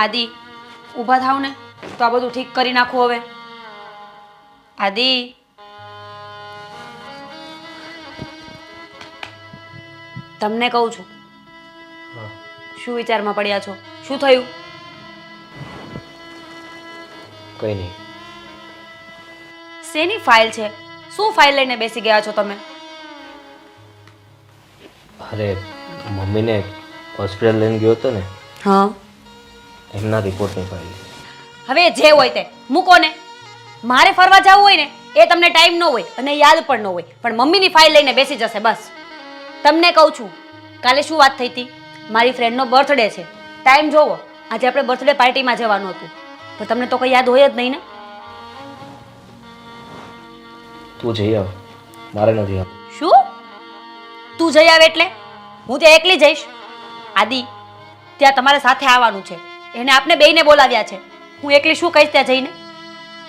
આદિ ઊભા થાવ ને તો આ બધું ઠીક કરી નાખું હવે. આદિ તમને કહું છું, શું વિચારમાં પડ્યા છો? શું થયું? કઈ નહીં. શેની ફાઇલ છે? શું ફાઇલ લઈને બેસી ગયા છો તમે? અરે મમ્મીને હોસ્પિટલ લઈને ગયો હતો ને, હા, એમના રિપોર્ટની ફાઇલ. હવે જે હોય તે મૂકો ને. મારે ફરવા જવું હોય ને એ તમને ટાઈમ ન હોય અને યાદ પણ ન હોય, પણ મમ્મીની ફાઇલ લઈને બેસી જશે બસ. તમને કહું છું, કાલે શું વાત થઈ હતી? મારી ફ્રેન્ડનો બર્થડે છે, ટાઈમ જોવો. આજે આપણે બર્થડે પાર્ટીમાં જવાનું હતું, પણ તમને તો કંઈ યાદ હોય જ નહીં ને. તું જઈ આવ, મારે નથી આવ. શું? તું જઈ આવે એટલે હું ત્યાં એકલી જઈશ? આદિ, ત્યાં તમારે સાથે આવવાનું છે, એને આપને બેયને બોલાવ્યા છે. હું એકલી શું કહીશ ત્યાં જઈને?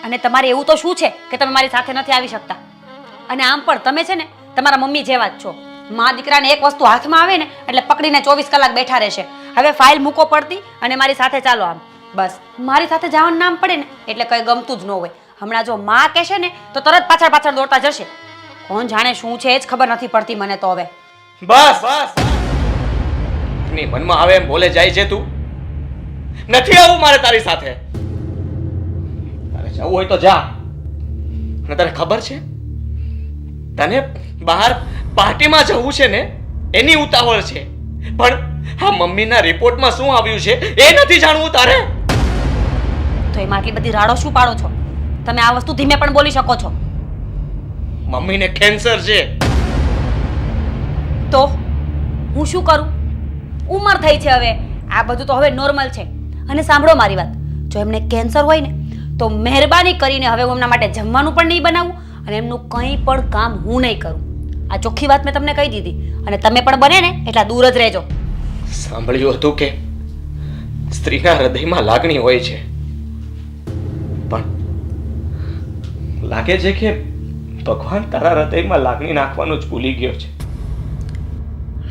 અને તમારે એવું તો શું છે કે તમે મારી સાથે નથી આવી શકતા? અને આમ પણ તમે છે ને તમારા મમ્મી જેવા જ છો. મા દીકરાને એક વસ્તુ હાથમાં આવે ને એટલે પકડીને 24 કલાક બેઠા રહેશે. હવે ફાઇલ મૂકો પડતી અને મારી સાથે ચાલો આમ. બસ મારી સાથે જવાનું નામ પડે ને એટલે કંઈ ગમતું જ ન હોય. હમણાં જો માં કહેશે ને તો તરત પાછળ પાછળ દોડતા જશે. કોણ જાણે શું છે એ જ ખબર નથી પડતી મને તો હવે. બસ બસ, ની મનમાં આવે એમ બોલે જાય છે તું. નથી આવું મારે તારી સાથે. તારે જવું હોય તો જા. અને તને ખબર છે, તને બહાર પાર્ટીમાં જવું છે ને એની ઉતાવળ છે, પણ આ મમ્મીના રિપોર્ટમાં શું આવ્યું છે એ નથી જાણવું તારે. તો એમાં આટલી બધી રાડો શું પાડો છો? તમે આ વસ્તુ ધીમે પણ બોલી શકો છો. મમ્મીને કેન્સર છે. તો હું શું કરું? ઉંમર થઈ છે હવે, આ બધું તો હવે નોર્મલ છે. અને સાંભળો મારી વાત, જો એમને કેન્સર હોય ને તો મહેરબાની કરીને હવે હું એમના માટે જમવાનું પણ નહીં બનાવું અને એમનું કંઈ પણ કામ હું નહીં કરું. આ ચોખ્ખી વાત મેં તમને કહી દીધી. અને તમે પણ બને ને એટલા દૂર જ રહેજો. સાંભળ્યું હતું કે સ્ત્રીના હૃદયમાં લાગણી હોય છે, પણ લાગે છે કે ભગવાન તારા હૃદયમાં લાગણી નાખવાનું જ ભૂલી ગયો છે.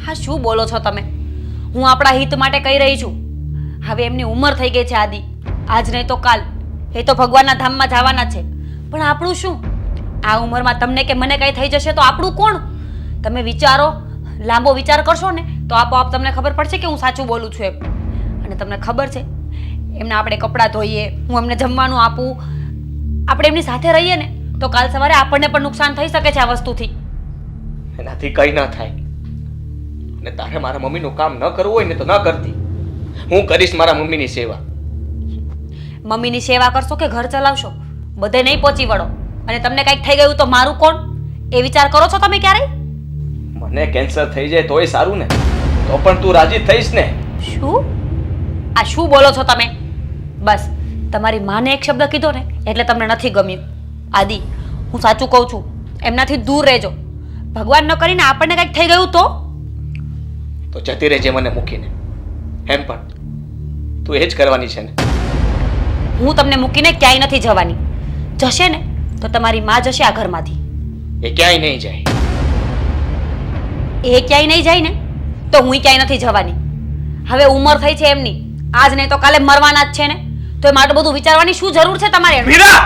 હા, શું બોલો છો તમે? હું આપણા હિત માટે કહી રહી છું. હવે એમની ઉંમર થઈ ગઈ છે આદિ, આજ નહીં તો કાલ એ તો ભગવાનના ધામમાં જવાના છે. પણ આપણું શું? આ ઉંમરમાં તમને કે મને કંઈ થઈ જશે તો આપણું કોણ? તમે વિચારો, લાંબો વિચાર કરશો ને તો આપોઆપ તમને ખબર પડશે કે હું સાચું બોલું છું એમ. અને તમને ખબર છે, એમને આપણે કપડાં ધોઈએ, હું એમને જમવાનું આપું, આપણે એમની સાથે રહીએ ને તો કાલ સવારે આપણને પણ નુકસાન થઈ શકે છે આ વસ્તુથી. એનાથી કંઈ ના થાય. અને તારે મારા મમ્મીનું કામ ન કરવું હોય ને તો ન કરતી. હું કરીશ મારા મમ્મીની સેવા. મમ્મીની સેવા કરશો કે ઘર ચલાવશો, બધે નહીં પહોંચી વળો. અને તમને કંઈક થઈ ગયું તો મારું કોણ? એ વિચાર કરો છો તમે ક્યારેય? મને કેન્સર થઈ જાય તોય સારું ને, તો પણ તું રાજી થઈશ ને? શું? આ શું બોલો છો તમે? બસ તમારી માને એક શબ્દ કીધો ને એટલે તમને નથી ગમ્યું. આદિ, હું સાચું કહું છું, એમનાથી દૂર રહેજો. ભગવાન ન કરીને આપણને કંઈક થઈ ગયું તો જતી રહેજે મને મૂકીને. એમ પણ તું એ જ કરવાની છે ને? હું તમને મૂકીને ક્યાંય નથી જવાની. જશે ને તો તમારી માં જશે આ ઘરમાંથી. એ ક્યાંય નહીં જાય. એ ક્યાંય નહીં જાય ને તો હું ક્યાંય નથી જવાની. હવે ઉંમર થઈ છે એમની, આજ નહીં તો કાલે મરવાના જ છે ને, તો એમાં આટલું બધું વિચારવાની શું જરૂર છે તમારે? મીરા,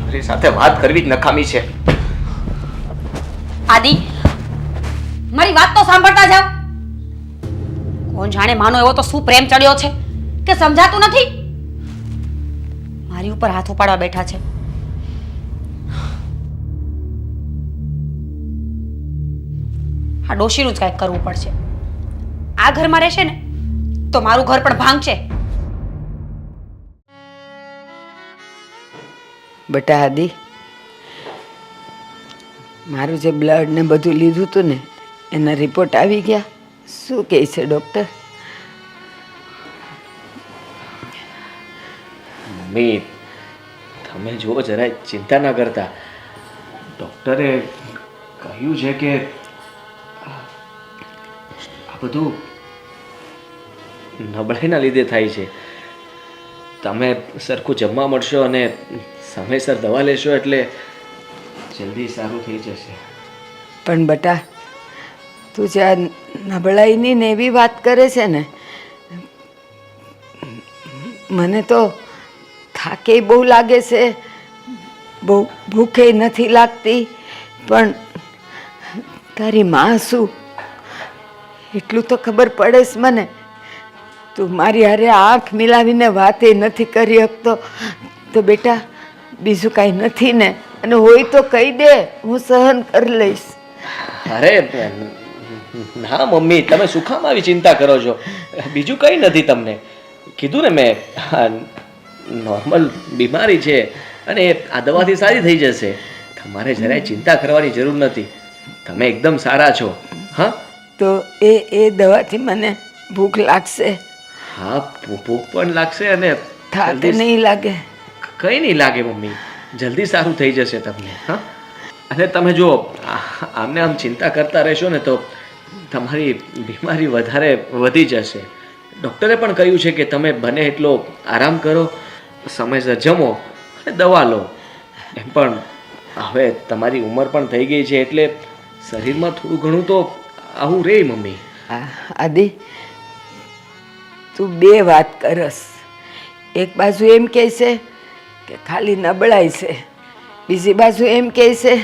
તારી સાથે વાત કરવી જ નકામી છે. આદિ, મારી વાત તો સાંભળતા જાવ. કોણ જાણે માનો એવો તો શું પ્રેમ ચડ્યો છે કે સમજાતું નથી. મારી ઉપર હાથ ઉપાડવા બેઠા છે. આ ડોશીનું જ કંઈક કરવું પડશે. આ ઘરમાં રહેશે ને તો મારું ઘર પણ ભાંગશે. બેટા આદિ, મારું જે બ્લડ ને બધું લીધું હતું ને એના રિપોર્ટ આવી ગયા. શું કહે છે ડૉક્ટર? મમ્મી, તમે જુઓ, જરાય ચિંતા ના કરતા. ડૉક્ટરે કહ્યું છે કે આ બધું નબળાઈના લીધે થાય છે. તમે સરખું જમવા મળશો અને સમયસર દવા લેશો એટલે જલ્દી સારું થઈ જશે. પણ બેટા, તું જે આ નબળાઈની ને એવી વાત કરે છે ને મને તો થાકે બહુ લાગે છે, બહુ ભૂખે નથી લાગતી, પણ તારી માં શું એટલું તો ખબર પડે છે મને. તું મારી હારે આંખ મિલાવીને વાતે નથી કરી શકતો તો બેટા બીજું કાંઈ નથી ને? અને હોય તો કહી દે, હું સહન કરી લઈશ. અરે ના મમ્મી, તમે શું કામ આવી ચિંતા કરો છો? બીજું કંઈ નથી. તમને કીધું ને મેં, નોર્મલ બીમારી છે અને આ દવાથી સારી થઈ જશે. તમારે જરાય ચિંતા કરવાની જરૂર નથી. તમે એકદમ સારા છો. હા, તો એ દવાથી મને ભૂખ લાગશે? હા, ભૂખ પણ લાગશે અને થાક જલ્દી નહીં લાગે? કંઈ નહીં લાગે મમ્મી, જલ્દી સારું થઈ જશે તમને. હા, અને તમે જો આમને આમ ચિંતા કરતા રહેશો ને તો તમારી બીમારી વધારે વધી જશે. ડૉક્ટરે પણ કહ્યું છે કે તમે બને એટલો આરામ કરો, સમયસર જમો અને દવા લો. એમ પણ હવે તમારી ઉંમર પણ થઈ ગઈ છે એટલે શરીરમાં થોડું ઘણું તો આવું રહે મમ્મી. આદિ, તું બે વાત કરસ. એક બાજુ એમ કહે છે કે ખાલી નબળાઈ છે, બીજી બાજુ એમ કહે છે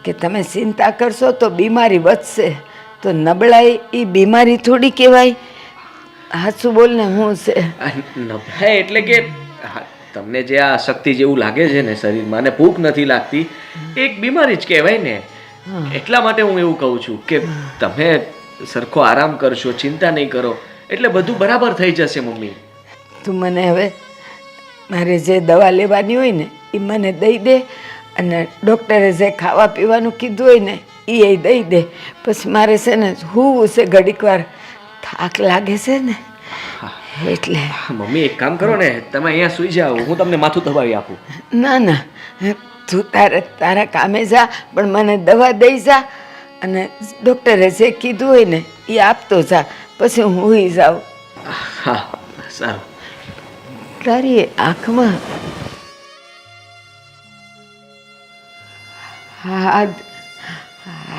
કે તમે ચિંતા કરશો તો બીમારી વધશે. તો નબળાઈ એ બીમારી થોડી કહેવાય. હાચું બોલ ને, હું છે નબળાઈ એટલે કે તમને જે આ અશક્તિ જેવું લાગે છે ને શરીરમાં અને ભૂખ નથી લાગતી, એક બીમારી જ કહેવાય ને. એટલા માટે હું એવું કહું છું કે તમે સરખો આરામ કરશો, ચિંતા નહીં કરો એટલે બધું બરાબર થઈ જશે મમ્મી. તું મને હવે મારે જે દવા લેવાની હોય ને એ મને દઈ દે, અને ડૉક્ટરે જે ખાવા પીવાનું કીધું હોય ને એ દઈ દે. પછી મારે છે ને હું છે ઘડીક વાર, થાક લાગે છે ને એટલે. મમ્મી એક કામ કરો ને, તમે અહીંયા સૂઈ જાઓ, હું તમને માથું દબાવી આપું. ના ના, તું તારા કામે જા, પણ મને દવા દઈ જા, અને ડૉક્ટરે જે કીધું હોય ને એ આપતો જા, પછી હું હુઈ જાઉં. હા સારું. તારી આંખમાં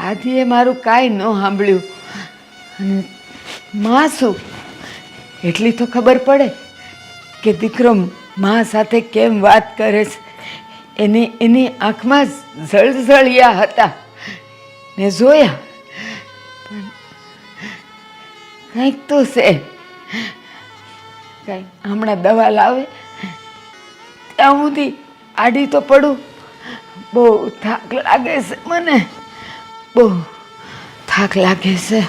આદિએ મારું કાંઈ ન સાંભળ્યું. અને માં શું એટલી તો ખબર પડે કે દીકરો માં સાથે કેમ વાત કરે છે. એની આંખમાં ઝળઝળિયા હતા ને જોયા, પણ કંઈક તો છે. કંઈ હમણાં દવા લાવે ત્યાં સુધી આડી તો પડું. બહુ થાક લાગે છે મને, બહુ થાક લાગે છે.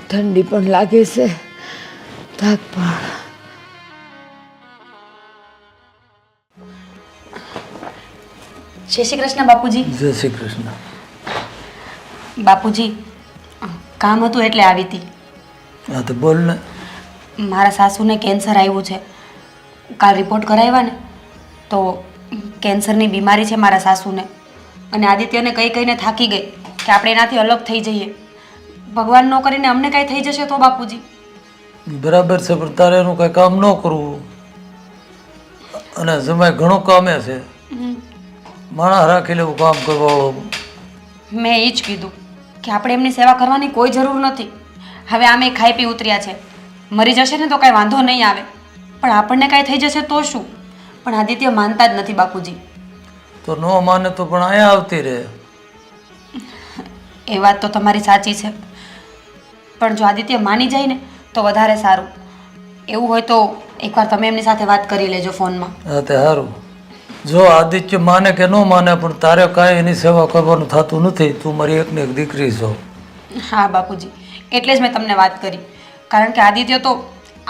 ઠંડી પણ લાગે છે, થાક પણ. જય શ્રી કૃષ્ણ બાપુજી. જય શ્રી કૃષ્ણ. બાપુજી, કામ હતું એટલે આવી હતી. હા તો બોલ ને. મારા સાસુને કેન્સર આવ્યું છે. કાલ રિપોર્ટ કરાવ્યા ને તો કેન્સરની બીમારી છે મારા સાસુને. અને આદિત્યને કહી કહીને થાકી ગઈ કે આપણે એનાથી અલગ થઈ જઈએ. ભગવાન ન કરીને અમને કાંઈ થઈ જશે તો બાપુજી? બરાબર છે, પણ તારે એનું કાંઈ કામ ન કરવું. અને જમાય ઘણું કામે છે, માણસ રાખી લેવું કામ કરવા. મેં એ જ કીધું કે આપણે એમની સેવા કરવાની કોઈ જરૂર નથી. હવે આમે ખાઈ પી ઉતર્યા છે, મરી જશે ને તો કાંઈ વાંધો નહીં આવે, પણ આપણને કાંઈ થઈ જશે તો શું? પણ આદિત્ય માનતા જ નથી બાપુજી. તો ન માને તો પણ અહીંયા આવતી રહે. એ વાત તો તમારી સાચી છે, પણ જો આદિત્ય માની જાય ને તો વધારે સારું. એવું હોય તો એકવાર તમે એમની સાથે વાત કરી લેજો ફોનમાં. હા તે સારું. જો આદિત્ય માને કે ન માને, પણ તારે કાંઈ એની સેવા કરવાનું થતું નથી. તું મારી એકને એક દીકરી છો. હા બાપુજી, એટલે જ મેં તમને વાત કરી. કારણ કે આદિત્ય તો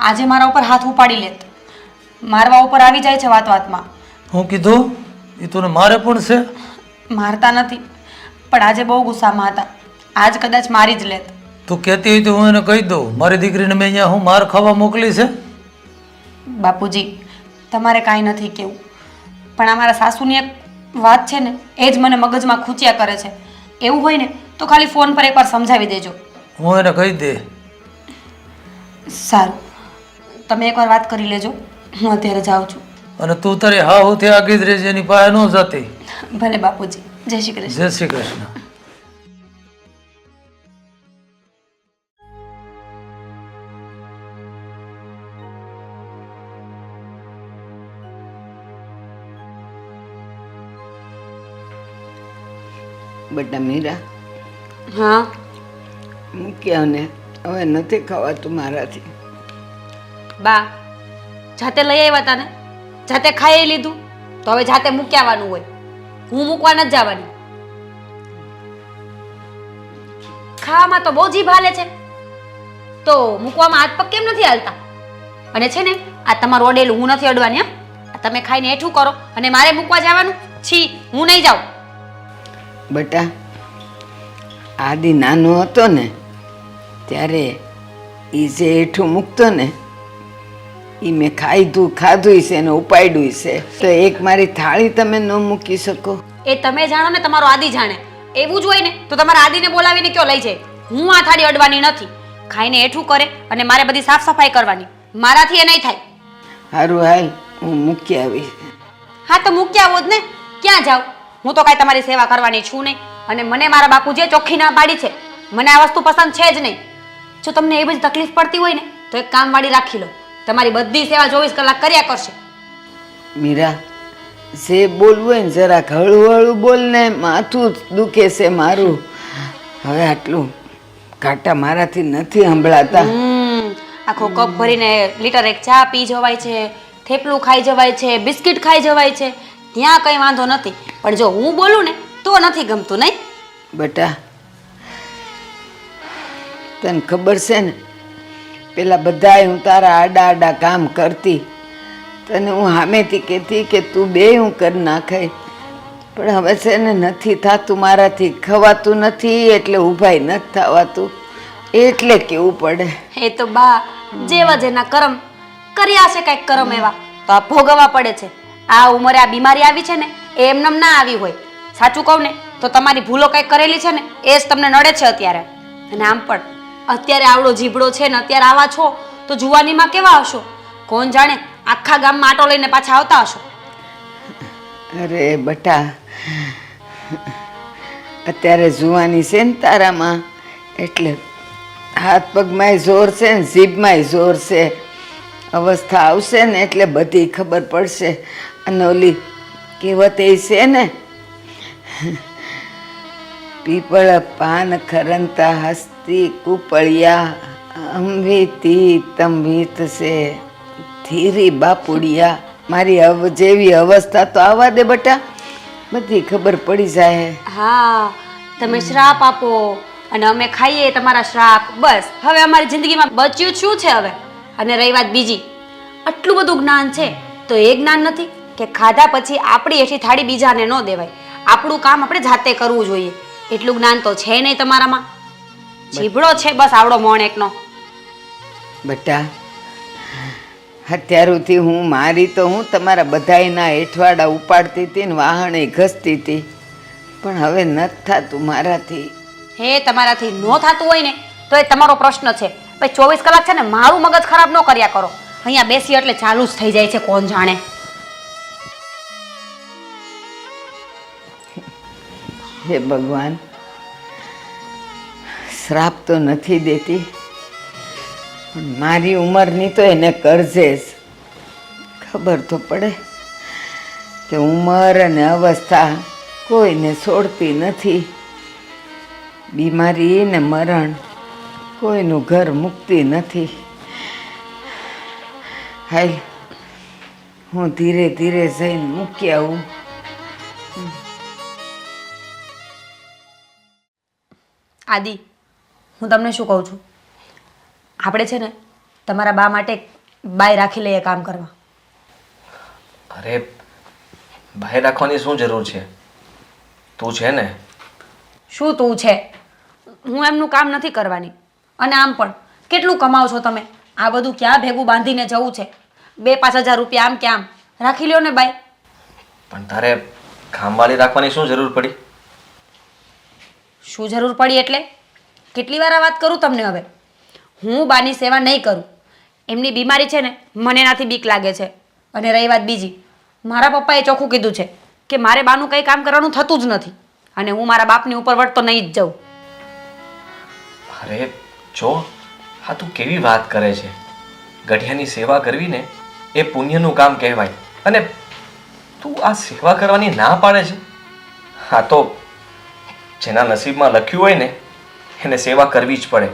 આજે મારા ઉપર હાથ ઉપાડી લેત, મારવા ઉપર આવી જાય છે વાત વાતમાં. હું કીધું એ તને મારે પણ છે? મારતા નથી, પણ આજે બહુ ગુસ્સામાં હતા. આજ કદાચ મારી જ લેત. તું કહેતી હોય તો હું એને કહી દઉં, મારી દીકરીને મેં અહીંયા હું માર ખાવા મોકલી છે? બાપુજી, તમારે કાંઈ નથી કહેવું, પણ આ મારા સાસુની એક વાત છે ને એ જ મને મગજમાં ખૂંચ્યા કરે છે. એવું હોય ને તો ખાલી ફોન પર એકવાર સમજાવી દેજો. હું એને કહી દે. સારું, તમે એકવાર વાત કરી લેજો. હું અત્યારે જાઉં છું. અને તું તારી હા હોથી આગી જ રહેજે, એની પાસે ન જતી. ભલે બાપુજી. જય શ્રી કૃષ્ણ. જય શ્રી કૃષ્ણ. બેટા મીરા, હા મૂક્યા ને હવે નથી ખવાતું મારાથી. બા જાતે લઈ આવ્યા હતા ને, જાતે ખાઈ લીધું તો હવે જાતે મૂકી આવવાનું હોય. હું મૂકવા નથી જવાની. ખાવામાં તો બહુ જીભ હાલે છે, તો મૂકવામાં હાથ પગ કેમ નથી હાલતા? અને છે ને આ તમારું અડેલું હું નથી અડવાની. હા, તમે ખાઈને હેઠું કરો અને મારે મૂકવા જવાનું? છી, હું નહીં જાઉં. બેટા, આદિ નાનો હતો ને ત્યારે એ જે હેઠું મૂકતો ને એ મેં ખાધું છે ને ઉપાડ્યું છે. તો એક મારી થાળી તમે ન મૂકી શકો? એ તમે જાણો ને, તમારો આદિ જાણે. એવું જ હોય ને તો તમારા આદિને બોલાવીને કયો લઈ જાય. હું આ થાળી અડવાની નથી. ખાઈને હેઠું કરે અને મારે બધી સાફ સફાઈ કરવાની. મારાથી એ નહીં થાય. સારું હાલ, હું મૂકી આવીશ. હા તો મૂકી આવો જ ને, ક્યાં જાવ? હું તો કાંઈ તમારી સેવા કરવાની છું નહીં. અને મને મારા બાપુજીએ ચોખ્ખી ના પાડી છે. મને આ વસ્તુ પસંદ છે જ નહીં. જો તમને એ બધી તકલીફ પડતી હોય ને તો એક કામવાળી રાખી લો. તમારી બધી સેવા 24 કલાક કર્યા કરશે. મીરા, જે બોલવું હોય ને જરાક હળવું હળવું બોલ ને, માથું દુખે છે મારું. હવે આટલું કાંટા મારાથી નથી સંભળાતા. આખો કપ ભરીને લીટર એક ચા પી જવાય છે, થેપલું ખાઈ જવાય છે, બિસ્કિટ ખાઈ જવાય છે, ત્યાં કંઈ વાંધો નથી. પણ જો હું બોલું ને તો નથી ગમતું, નહીં? બેટા, તને ખબર છે ને, પેલા બધાય હું તારા આડા આડા કામ કરતી, તને હું સામેથી કહેતી કે તું બે હું કરી નાખાય. પણ હવે છે ને નથી થતું મારાથી, ખવાતું નથી એટલે ઊભાઈ નથી થવાતું, એટલે કેવું પડે. એ તો બા જેવા જેના કર્મ કર્યા છે, કાંઈક કર્મ એવા તો આ ભોગવવા પડે છે. આ ઉંમરે આ બીમારી આવી છે ને એ એમનેમ ના આવી હોય. સાચું કહું ને તો તમારી ભૂલો કંઈક કરેલી છે ને એ જ તમને નડે છે અત્યારે. અને આમ પણ અત્યારે આવડો જીભડો છે ને અત્યારે આવા છો તો જુવાનીમાં કેવા હશો? કોણ જાણે, આખા ગામમાં આટો લઈને પાછા આવતા હશો. અરે બટા, અત્યારે જુવાની છે ને તારામાં, એટલે હાથ પગમાંય જોર છે ને જીભમાંય જોર છે. અવસ્થા આવશે ને એટલે બધી ખબર પડશે. અને ઓલી કહેવત એ છે ને, પીપળ પાન ખરંતા હસ્તી કુપળિયા અંભીતી તંભીત છે ધીરી બાપુડિયા. મારી જેવી અવસ્થા તો આવવા દે બટા, બધી ખબર પડી જાય. હા, તમે શ્રાપ આપો અને અમે ખાઈએ તમારા શ્રાપ. બસ હવે અમારી જિંદગીમાં બચ્યું શું છે હવે? અને રહી વાત બીજી, આટલું બધું જ્ઞાન છે તો એ જ્ઞાન નથી કે ખાધા પછી આપણી એઠી થાળી બીજાને ન દેવાય. આપણું કામ આપણે જાતે કરવું જોઈએ. એટલું જ્ઞાન તો છે નહીં તમારામાં. જીભડો છે બસ આવડો મોણ એકનો. બેટા, અત્યારથી હું મારી તો હું તમારા બધાયના હેઠવાડા ઉપાડતી હતી ને વાહણે ઘસતી હતી, પણ હવે નથી થતું મારાથી. હે, તમારાથી ન થતું હોય ને તો એ તમારો પ્રશ્ન છે. ભાઈ 24 કલાક છે ને મારું મગજ ખરાબ ન કર્યા કરો. અહીંયા બેસી એટલે ચાલુ જ થઈ જાય છે, કોણ જાણે. હે ભગવાન, શ્રાપ તો નથી દેતી પણ મારી ઉંમરની તો એને કરજે જ. ખબર તો પડે કે ઉંમર અને અવસ્થા કોઈને છોડતી નથી. બીમારી ને મરણ કોઈનું ઘર મૂકતી નથી. હાલ, હું ધીરે ધીરે જઈને મૂકી આવું. આદિ, હું તમને શું કહું છું, આપણે છે ને તમારા બા માટે બાય રાખી લઈએ કામ કરવા. અરે બાય રાખવાની શું જરૂર છે? તું છે ને. શું તું છે? હું એમનું કામ નથી કરવાની. અને આમ પણ કેટલું કમાવો છો તમે? આ બધું ક્યાં ભેગું બાંધીને જવું છે? 2-5 હજાર રૂપિયા આમ કે આમ રાખી લ્યો ને બાય. પણ તારે કામવાળી રાખવાની શું જરૂર પડી? શું જરૂર પડી એટલે? કેટલી વાર આ વાત કરું તમને હવે? હું બાની સેવા નહીં કરું. એમની બીમારી છે ને મને એનાથી બીક લાગે છે. અને રહી વાત બીજી, મારા પપ્પાએ ચોખ્ખું કીધું છે કે મારે બાનું કંઈ કામ કરવાનું થતું જ નથી. અને હું મારા બાપની ઉપર વળતો નહીં જ જાઉં. અરે જો, હા તું કેવી વાત કરે છે? ગઢિયાની સેવા કરવી ને એ પુણ્યનું કામ કહેવાય. અને તું આ સેવા કરવાની ના પાડે છે? હા તો જેના નસીબમાં લખ્યું હોય ને એને સેવા કરવી જ પડે.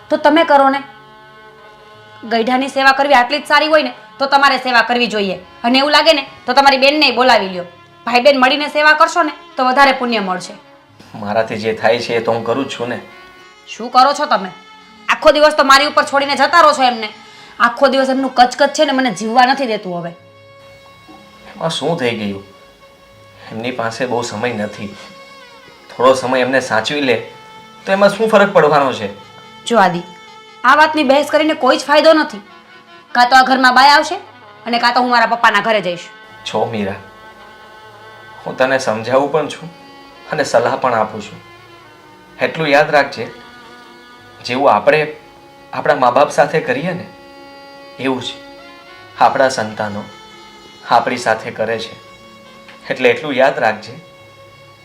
તો તમે કરો ને. ગઈઢાની સેવા કરવી આટલી જ સારી હોય ને તો તમારે સેવા કરવી જોઈએ. અને એવું લાગે ને તો તમારી બેનને બોલાવી લ્યો. ભાઈ બેન મળીને સેવા કરશો ને તો વધારે પુણ્ય મળશે. મારાથી જે થાય છે એ તો હું કરું જ છું ને. શું કરો છો તમે? આખો દિવસ તો મારી ઉપર છોડીને જતા રહો છો એમને. આખો દિવસ એમનું કચકચ છે ને મને જીવવા નથી દેતું હવે. એમાં શું થઈ ગયું? એમની પાસે બહુ સમય નથી. થોડો સમય એમને સાચવી લે તો એમાં શું ફરક પડવાનો છે? જો આદિ, આ વાતની બહેસ કરીને કોઈ જ ફાયદો નથી. કાં તો આ ઘરમાં બાય આવશે અને કાં તો હું મારા પપ્પાના ઘરે જઈશ. છો મીરા, હું તને સમજાવું પણ છું અને સલાહ પણ આપું છું. એટલું યાદ રાખજે, જેવું આપણે આપણા મા બાપ સાથે કરીએ ને એવું જ આપણા સંતાનો આપણી સાથે કરે છે. એટલે એટલું યાદ રાખજે,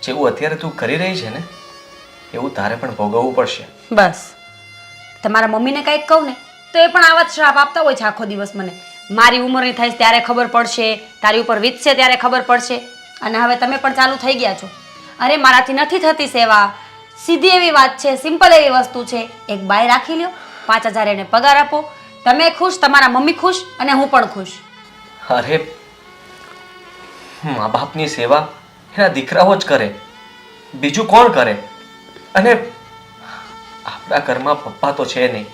જેવું અત્યારે તું કરી રહી છે ને એવું તારે પણ ભોગવવું પડશે. બસ તમારા મમ્મીને કંઈક કહું ને તો એ પણ આવા જ શ્રાપ આપતા હોય છે આખો દિવસ મને. મારી ઉંમરની થઈશ ત્યારે ખબર પડશે, તારી ઉપર વીતશે ત્યારે ખબર પડશે. અને હવે તમે પણ ચાલુ થઈ ગયા છો. અરે મારાથી નથી થતી સેવા. સીધી એવી વાત છે, સિમ્પલ એવી વસ્તુ છે. એક બાય રાખી લ્યો, 5000 એને પગાર આપો, તમે ખુશ, તમારા મમ્મી ખુશ અને હું પણ ખુશ. અરે મા બાપની સેવા એના દીકરાઓ જ કરે, બીજું કોણ કરે? અને આપણા ઘરમાં પપ્પા તો છે નહીં,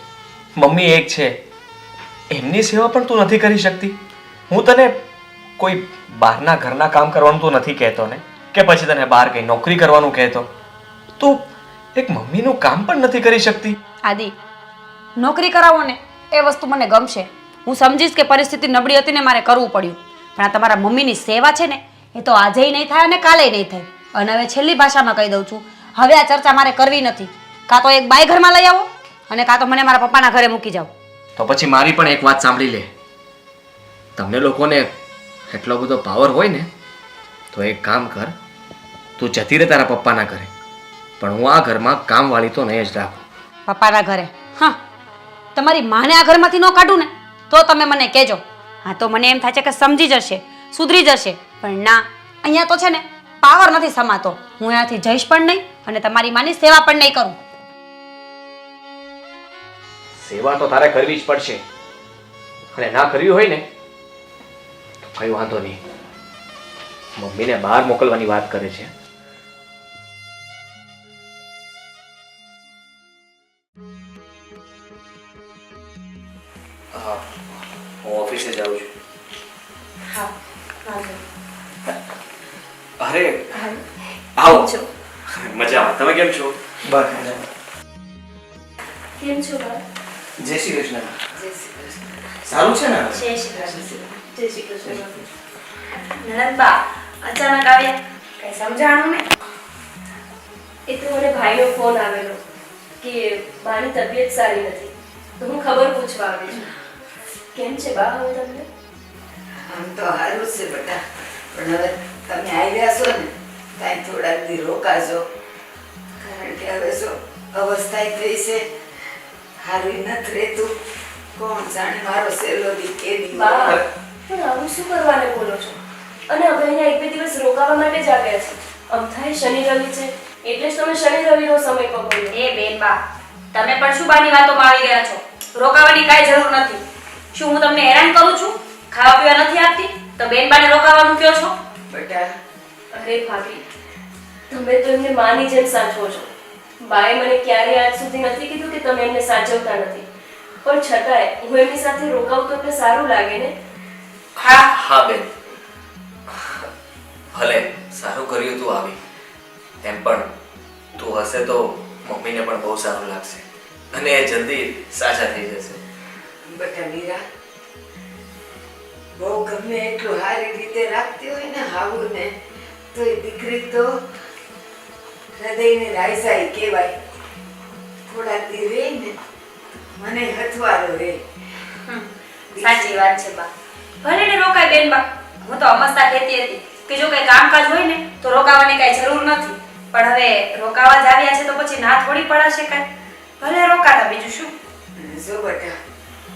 મમ્મી એક છે, એમની સેવા પણ તું નથી કરી શકતી. હું તને કોઈ બહારના ઘરના કામ કરવાનું તો નથી કહેતો ને, કે પછી તને બહાર કઈ નોકરી કરવાનું કહેતો. તું એક મમ્મીનું કામ પણ નથી કરી શકતી. આદિ, નોકરી કરાવો ને એ વસ્તુ મને ગમશે. હું સમજીશ કે પરિસ્થિતિ નબળી હતી ને મારે કરવું પડ્યું. પણ આ તમારા મમ્મીની સેવા છે ને એ તો આજેય નહીં થાય અને કાલેય નહીં થાય. અને હવે છેલ્લી ભાષામાં કહી દઉં છું, હવે આ ચર્ચા મારે કરવી નથી. કાં તો એક બાય ઘરમાં લઈ આવો અને કાં તો મને મારા પપ્પાના ઘરે મૂકી જાઓ. તો પછી મારી પણ એક વાત સાંભળી લે. તમને લોકોને એટલો બધો પાવર હોય ને તો એક કામ કર, તું જતી રહે તારા પપ્પાના ઘરે, પણ હું આ ઘરમાં કામવાળી તો નહીં જ રાખું. પપ્પાના ઘરે? હા, તમારી માને આ ઘરમાંથી ન કાઢું ને તો તમે મને કહેજો. હા, તો મને એમ થાય છે કે સમજી જશે, સુધરી જશે. પણ ના, અહીંયા તો છે ને પાવર નથી સમાતો. હું અહીંયાથી જઈશ પણ નહીં અને તમારી માની સેવા પણ નહીં કરું. સેવા તો તારે કરવી જ પડશે, અને ના કરવી હોય ને તો કઈ વાંધો નહીં. મમ્મીને બહાર મોકલવાની વાત કરે છે. હું ઓફિસે જાઉં છું. હા, અરે આવો. મજામાં. તમે કેમ છો? બસ કેમ છો બા? જય શ્રી કૃષ્ણ. સારું છે ને? જય શ્રી કૃષ્ણ. જય શ્રી કૃષ્ણ. નણંદબા અચાનક આવ્યા, કઈ સમજાણું ને? એ તો મને ભાઈનો ફોન આવેલો કે બાની તબિયત સારી નથી, તો હું ખબર પૂછવા આવી છું. કેમ છે બા હવે તમને? આમ તો સારું છે બેટા, પણ હવે તમે આવ્યા છો ને કાંઈ થોડાક દી રોકાજો, કારણ કે હવે શું અવસ્થા થઈ છે, સારું નથી રહેતું. કોણ જાણે મારો સહેલો દી કે દી બા પણ આવું શું કરવાને બોલો છો? અને હવે અહીંયા એક બે દિવસ રોકાવા માટે જ આવ્યા છે. આમ થાય શનિ રવિ છે એટલે જ તમે શનિ રવિનો સમય પકડ્યો. એ બેન બા, તમે પણ શું બાની વાતોમાં આવી ગયા છો? રોકાવાની કાંઈ જરૂર નથી. શું હું તમને હેરાન કરું છું? ખાવા પીવા નથી આપતી તો બેન બાને રોકાવાનું કહો છો? બેટા. અરે ભાભી, તમે તો એમને માની જેમ સાચવો છો. બાએ મને ક્યારેય આજ સુધી નથી કીધું કે તમે એમને સાચવતા નથી, પણ છતાંય હું એમની સાથે રોકાવું તો એટલે સારું લાગે ને? હા હા બેન, ભલે સારું કર્યું તું આવી. એમ પણ તું હશે તો મમ્મીને પણ બહુ સારું લાગશે અને એ જલ્દી સાજા થઈ જશે. બેટા મીરા, બહુ ગમે એટલું સારી રીતે રાખતી હોય ને હાવું ને તો એ દીકરી તો હૃદયને રાયસાઈ કહેવાય. થોડા દી રહે ને મને હથવારો રહે. સાચી વાત છે બા. ભલે ને રોકાય બેન બા. હું તો અમસ્તા કહેતી હતી કે જો કઈ કામકાજ હોય ને તો રોકાવાની કઈ જરૂર નથી. પણ હવે રોકાવા જ આવ્યા છે તો પછી ના થોડી પડાશે કાંઈ. ભલે રોકાતા, બીજું શું. જો બેટા,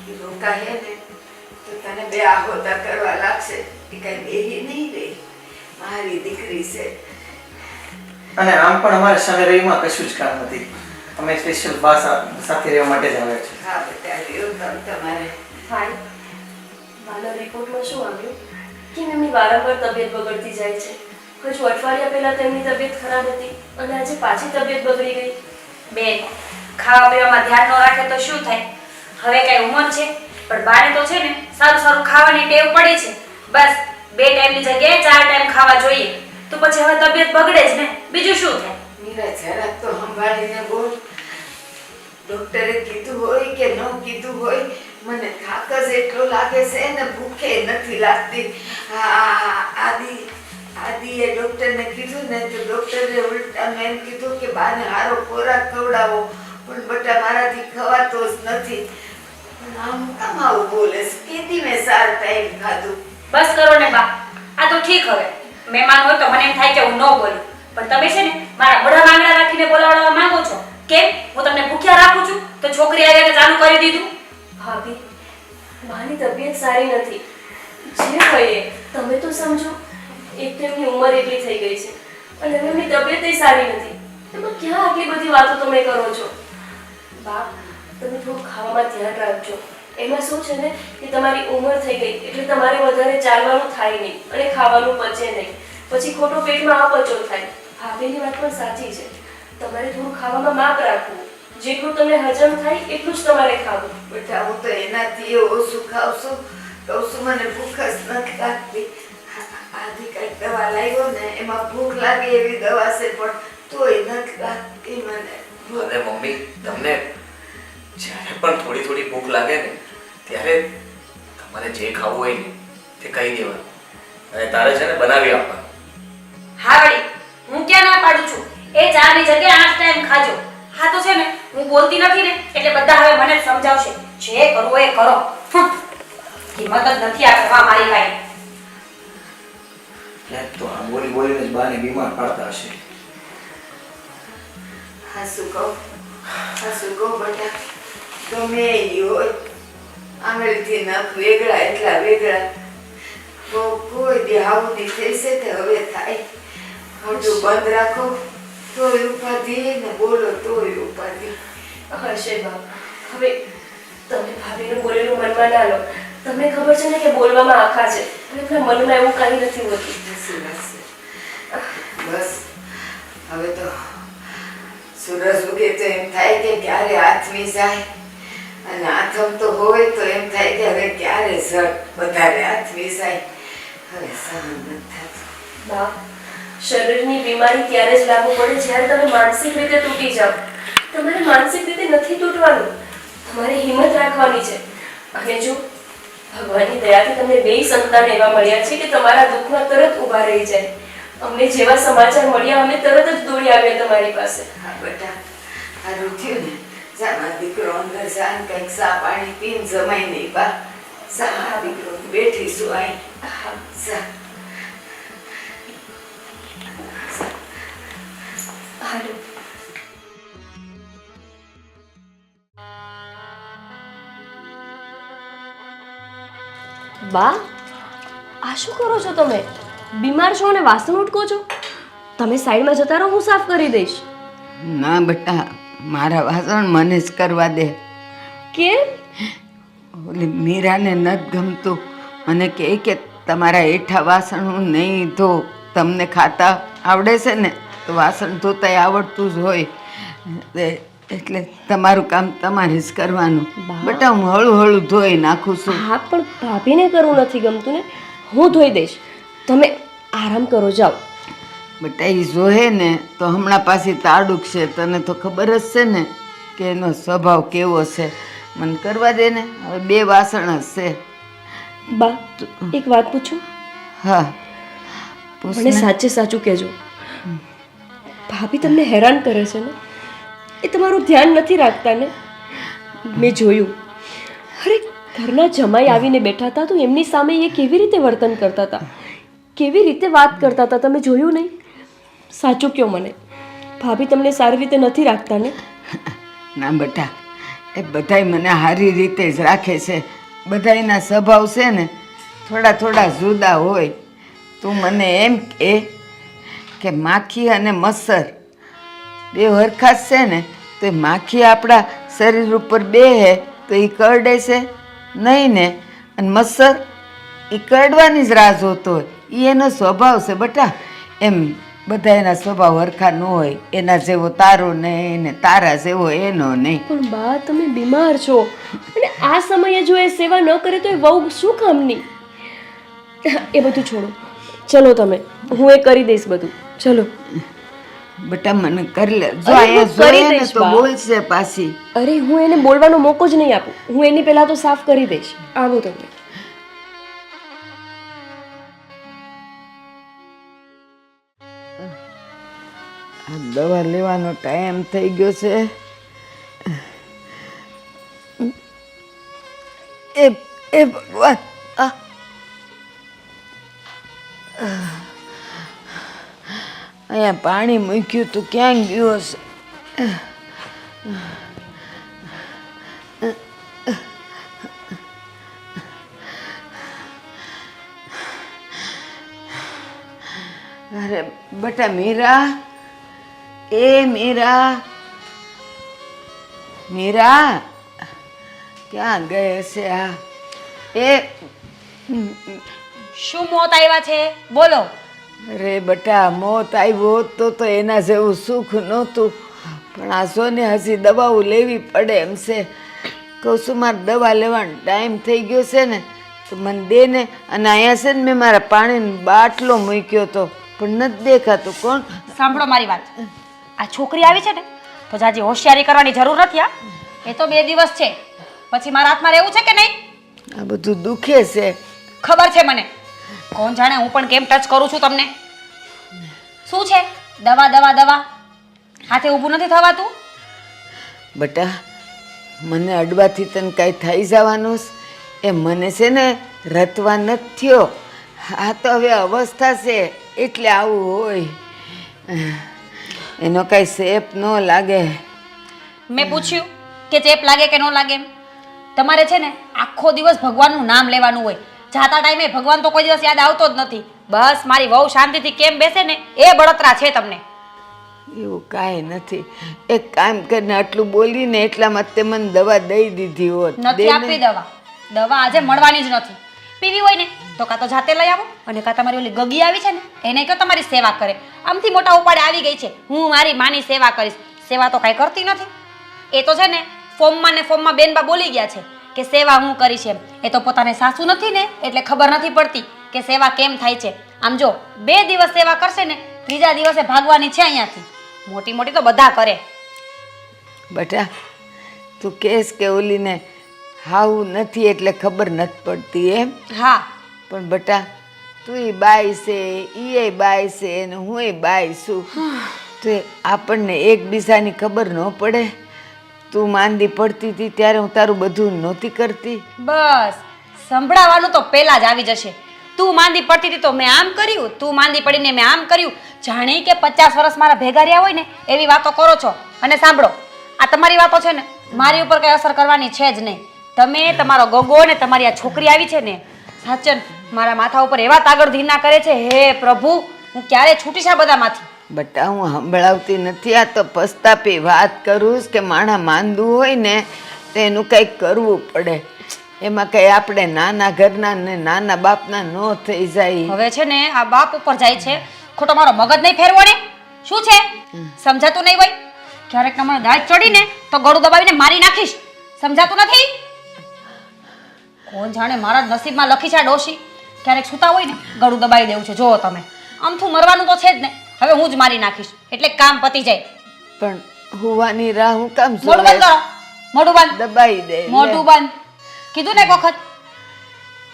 એ રોકા હે ને તો તને બે આહોતા કરવા લાગશે. એ કઈ બેહી નહીં રહી. મારી દીકરી છે, અને આમ પણ અમારે શનિ-રવિમાં કશું જ કામ નથી. અમે સ્પેશિયલ બા સાથે રહેવા માટે જ આવ્યા છીએ. હા બેટા એવું કામ તમારે ભાઈ મારા રિપોર્ટમાં શું આવ્યું કે એમની વારંવાર તબિયત બગડતી જાય છે. હજુ અઠવાડિયા પહેલા તેમની તબિયત ખરાબ હતી અને આજે પાછી તબિયત બગડી ગઈ. બેન, ખાવા પીવામાં ધ્યાન ન રાખે તો શું થાય? હવે કઈ ઉંમર છે, પણ બાને તો છે ને સારું સારું ખાવાની ટેવ પડી છે. બસ 2 ટાઈમની જગ્યાએ 4 ટાઈમ ખાવા જોઈએ. તો પછી હવે તબિયત બગડે જ ને, બીજું શું થાય? મીરા જરાક તો સંભાળીને બોલ. ડોક્ટરે કીધું હોય કે ન કીધું હોય, મને થાક જ એટલો લાગે છે ને ભૂખે નથી લાગતી. આદિએ ડોક્ટરને કીધું ને તો ડોક્ટરે ઉલટાનું એમ કીધું કે બાને સારો ખોરાક ખવડાવો, પણ બટા મારાથી ખવાતો જ નથી. પણ આમ કામ આવું બોલે છે? કેદી મેં 4 ટાઈમ ખાધું. બસ કરો ને બા, આ તો ઠીક. હવે મહેમાન હોય તો મને એમ થાય કે હું ન બોલું, પણ તમે છે ને મારા મોઢા માંગડા રાખીને બોલાવવા માંગો છો. કેમ? હું તમને ભૂખ્યા રાખું છું તો છોકરી આવ્યા ચાલુ કરી દીધું? ભાભી મારી તબિયત સારી નથી. જે હોય એ તમે તો સમજો. એક તો એમની ઉંમર એટલી થઈ ગઈ છે અને હવે એમની તબિયત સારી નથી. એમાં ક્યાં આટલી બધી વાતો તમે કરો છો? બા તમે થોડું ખાવામાં ધ્યાન રાખજો. એમાં શું છે ને કે તમારી ઉંમર થઈ ગઈ એટલે તમારે વધારે ચાલવાનું થાય નહીં અને ખાવાનું પચે નહીં. પછી ખોટો પેટમાં અપચો થાય. ભાભીની વાત પણ સાચી છે. તમારે થોડું ખાવામાં માપ રાખવું. જેટલું તમને હજમ થાય એટલું જ તમારે ખાવું. બેટા હું તો એનાથી ઓછું ખાઉં છું. કહું છું મને ભૂખ જ નથી લાગતી. આદિ કંઈક દવા લાવ્યો ને એમાં ભૂખ લાગે એવી દવા છે, પણ તોય નથી લાગતી મને. અરે મમ્મી, તમને જ્યારે પણ થોડી થોડી ભૂખ લાગે ને ત્યારે તમારે જે ખાવું હોય ને તે કહી દેવાનું અને તારે છે ને બનાવી આપવાનું. હા વળી, હું ક્યાં ના પાડું છું? એ 4 ની જગ્યાએ 8 ટાઈમ ખાજો. હા તો છે ને હું બોલતી નથી ને એટલે બધા હવે મને જ સમજાવશે. જે કરવું એ કરો. હિંમત જ નથી આ કરવા મારી કાંઈ. ક્યાંક તો આ બોલી બોલીને જ બાને બીમાર પાડતા હશે. હાસુ કહો બેટા, ગમે એ હોય આંગળીથી નખ વેગળા એટલા વેગળા. કોઈ દી આવું દી થઈ છે તે હવે થાય. મોઢું બંધ રાખો તોય ઉપાધિ ને બોલો તોય ઉપાધિ. હશે બા, હવે તમે ભાભીનું બોલેલું મનમાં ના લો. તમને ખબર છે ને કે બોલવામાં આખા છે અને એમના મનમાં એવું કાંઈ નથી હોતું. બસ હવે તો સૂરજ ઉગે તો એમ થાય કે ક્યારે આથમી જાય, અને આથમ તો હોય તો એમ થાય કે હવે ક્યારે ઝટ વધારે આથમી જાય. હવે સહન નથી થતું. બા, શરીરની બીમારી ત્યારે જ લાગુ પડે જ્યારે તમે માનસિક રીતે તૂટી જાઓ. તમારે માનસિક રીતે નથી તૂટવાનું, તમારે હિંમત રાખવાની છે. અને જો ભગવાનની દયાથી તમને 2 સંતાન એવા મળ્યા છે કે તમારા દુઃખમાં તરત ઊભા રહી જાય. અમને જેવા સમાચાર મળ્યા અમે તરત જ દોડી આવ્યા તમારી પાસે. હા બેટા, સારું થયું ને. જામા દીકરો અંદર જાન કંઈક સા પાણી પીને જમાઈ નહીં બા. સા દીકરો બેઠીશું અહીં. હા, સા હાલો. બા, આ શું કરો છો તમે? બીમાર છો અને વાસણ ઉટકો છો? તમે સાઈડમાં જતા રહો, હું સાફ કરી દઈશ. ના બેટા, મારા વાસણ મને જ કરવા દે. કેમ? ઓલી મીરાને નથી ગમતું. મને કહે કે તમારા એઠા વાસણ હું નહીં ધો. તમને ખાતા આવડે છે ને તો વાસણ ધોતાય આવડતું જ હોય, એટલે તમારું કામ તમારે જ કરવાનું. બેટા હું હળું હળું ધોઈ નાખું છું. હા, પણ ભાભીને કરવું નથી ગમતું ને. હું ધોઈ દઈશ, તમે આરામ કરો, જાઓ. બેટા એ જોહે ને તો હમણાં પાછી તાડુક છે. તને તો ખબર જ છે ને કે એનો સ્વભાવ કેવો છે. મને કરવા દે ને. હવે 2 વાસણ જ છે. બા, એક વાત પૂછું? હા પૂછ મને ને. સાચે સાચું કહેજો. ભાભી તમને હેરાન કરે છે ને? એ તમારું ધ્યાન નથી રાખતા ને? મેં જોયું. અરે ઘરના જમાઈ આવીને બેઠા હતા તો એમની સામે એ કેવી રીતે વર્તન કરતા હતા, કેવી રીતે વાત કરતા હતા, તમે જોયું નહીં? સાચું કહો મને, ભાભી તમને સારી રીતે નથી રાખતા ને? ના બેટા, એ બધાય મને સારી રીતે જ રાખે છે. બધાયના સ્વભાવ છે ને થોડા થોડા જુદા હોય. તું મને એમ કહે કે માખી અને મચ્છર બે હરખા જ છે ને, તો એ માખી આપણા શરીર ઉપર બેહે તો એ કરડે છે નહીં ને, અને મચ્છર એ કરડવાની જ રાહ જોતો હોય, એ એનો સ્વભાવ છે બટા. એમ બધા એના સ્વભાવ હરખા ન હોય, એના જેવો તારો નહીં ને તારા જેવો એનો નહીં. પણ બા તમે બીમાર છો અને આ સમયે જો એ સેવા ન કરે તો એ વહુ શું કામની? એ બધું છોડો, ચલો તમે, હું એ કરી દઈશ બધું. ચલો બટા મને કરી લે, જો અરે, એ હું કરી જોઈએ ને દઈશ તો બા. બોલશે પાછી. અરે હું એને બોલવાનો મોકો જ નહીં આપું, હું એની પહેલા તો સાફ કરી દઈશ. આવો તમે. આ દવા લેવાનો ટાઈમ થઈ ગયો છે. એ એ ભગવાન, અહીંયા પાણી મૂક્યું તું ક્યાં ગયું હશે? અરે બટા મીરા, એ મીરા, મીરા ક્યાં ગયે છે આ? એ શું મોત આવ્યા છે બોલો. અરે બટા, મોત આવ્યો હોત તો એના જેવું સુખ નહોતું, પણ આ સોને હજી દવાઓ લેવી પડે એમ છે. કહું છું મારે દવા લેવાનો ટાઈમ થઈ ગયો છે ને, તો મને દે ને. અને અહીંયા છે ને મેં મારા પાણીનો બાટલો મૂક્યો હતો પણ નથી દેખાતું. કોણ? સાંભળો મારી વાત, આ છોકરી આવી છે ને તો જાજી હોશિયારી કરવાની જરૂર નથી. એ તો 2 દિવસ છે, પછી મારા હાથમાં રહેવું છે કે નહીં? આ બધું દુખે છે. ખબર છે મને, કોણ જાણે હું પણ કેમ ટચ કરું છું તમને. શું છે? દવા દવા દવા, હાથે ઊભું નથી થવાતું? બટા મને અડવાથી તને કાંઈ થઈ જવાનું છે? એ મને છે ને રતવા નથી થયો. આ તો હવે અવસ્થા છે એટલે આવું હોય. એનો કાંઈ શેપ ન લાગે. મેં પૂછ્યું કે ચેપ લાગે કે ન લાગે એમ? તમારે છે ને આખો દિવસ ભગવાનનું નામ લેવાનું હોય, જાતા ટાઈમે ભગવાન તો કોઈ દિવસ યાદ આવતો જ નથી. બસ મારી વહુ શાંતિથી કેમ બેસે ને એ બળતરા છે તમને. એવું કાંઈ નથી. એક કામ કરીને આટલું બોલીને એટલામાં તે મને દવા દઈ દીધી હોત. નથી દે ને. આપવી દવા, દવા આજે મળવાની જ નથી. પીવી હોય ને તો કાં તો જાતે લઈ આવો, અને કાં તમારી ઓલી ગગી આવી છે ને એને કહો તમારી સેવા કરે. આમથી મોટા ઉપાડે આવી ગઈ છે, હું મારી માની સેવા કરીશ. સેવા તો કાંઈ કરતી નથી. એ તો છે ને ફોર્મમાં ને ફોર્મમાં બેનબા બોલી ગયા છે કે સેવા હું કરીશ એમ. એ તો પોતાને સાસુ નથી ને એટલે ખબર નથી પડતી કે સેવા કેમ થાય છે. આમ જો 2 દિવસ સેવા કરશે ને 3જા દિવસે ભાગવાની છે અહીંયાથી. મોટી મોટી તો બધા કરે. બટા તું કહેશ કે ઓલીને હાવું નથી એટલે ખબર નથી પડતી એમ? હા, પણ બટા તું બાઈ છે, ઈ બાઈ છે ને હું બાઈ છું. તો આપણને એકબીજાની ખબર ન પડે? તું માંદી પડતી હતી ત્યારે હું તારું બધું નહોતી કરતી? બસ સંભળાવાનું તો પહેલા જ આવી જશે. તું માંદી પડતી હતી તો મેં આમ કર્યું, તું માંદી પડીને મેં આમ કર્યું. જાણે કે 50 વર્ષ મારા ભેગા રહ્યા હોય ને એવી વાતો કરો છો. અને સાંભળો, આ તમારી વાતો છે ને મારી ઉપર કઈ અસર કરવાની છે જ નહીં. તમે તમારો ગગો ને તમારી આ છોકરી આવી છે ને, સાચન મારા માથા ઉપર એવા તાગડ ધીના કરે છે. હે પ્રભુ, હું ક્યારે છૂટીશ આ બધામાંથી? બટા હું સંભળાવતી નથી, આ તો પસ્તાપી વાત કરું કે માણા માંદું હોય ને તો એનું કંઈક કરવું પડે. એમાં કંઈ આપણે નાના ઘરના ને નાના બાપના ન થઈ જાય. હવે છે ને આ બાપ ઉપર જાય છે, ખોટો મારો મગજ નહીં ફેરવો ને. શું છે સમજાતું નહીં હોય? ક્યારેક મને દાઢ ચડીને તો ગળું દબાવીને મારી નાખીશ. સમજાતું નથી? કોણ જાણે મારા જ નસીબમાં લખી છે આ ડોશી. ક્યારેક સૂતા હોય ને ગળું દબાવી દેવું છે. જુઓ તમે, આમથું મરવાનું તો છે જ ને. હવે હું જ મારી નાખીશ એટલે કામ પતી જાય. પણ હુવાની રાહ હું કામ મોઢું બંધ કરો, મોઢું બંધ, દબાઈ દે લે. મોઢું બંધ. કીધું ને એક વખત.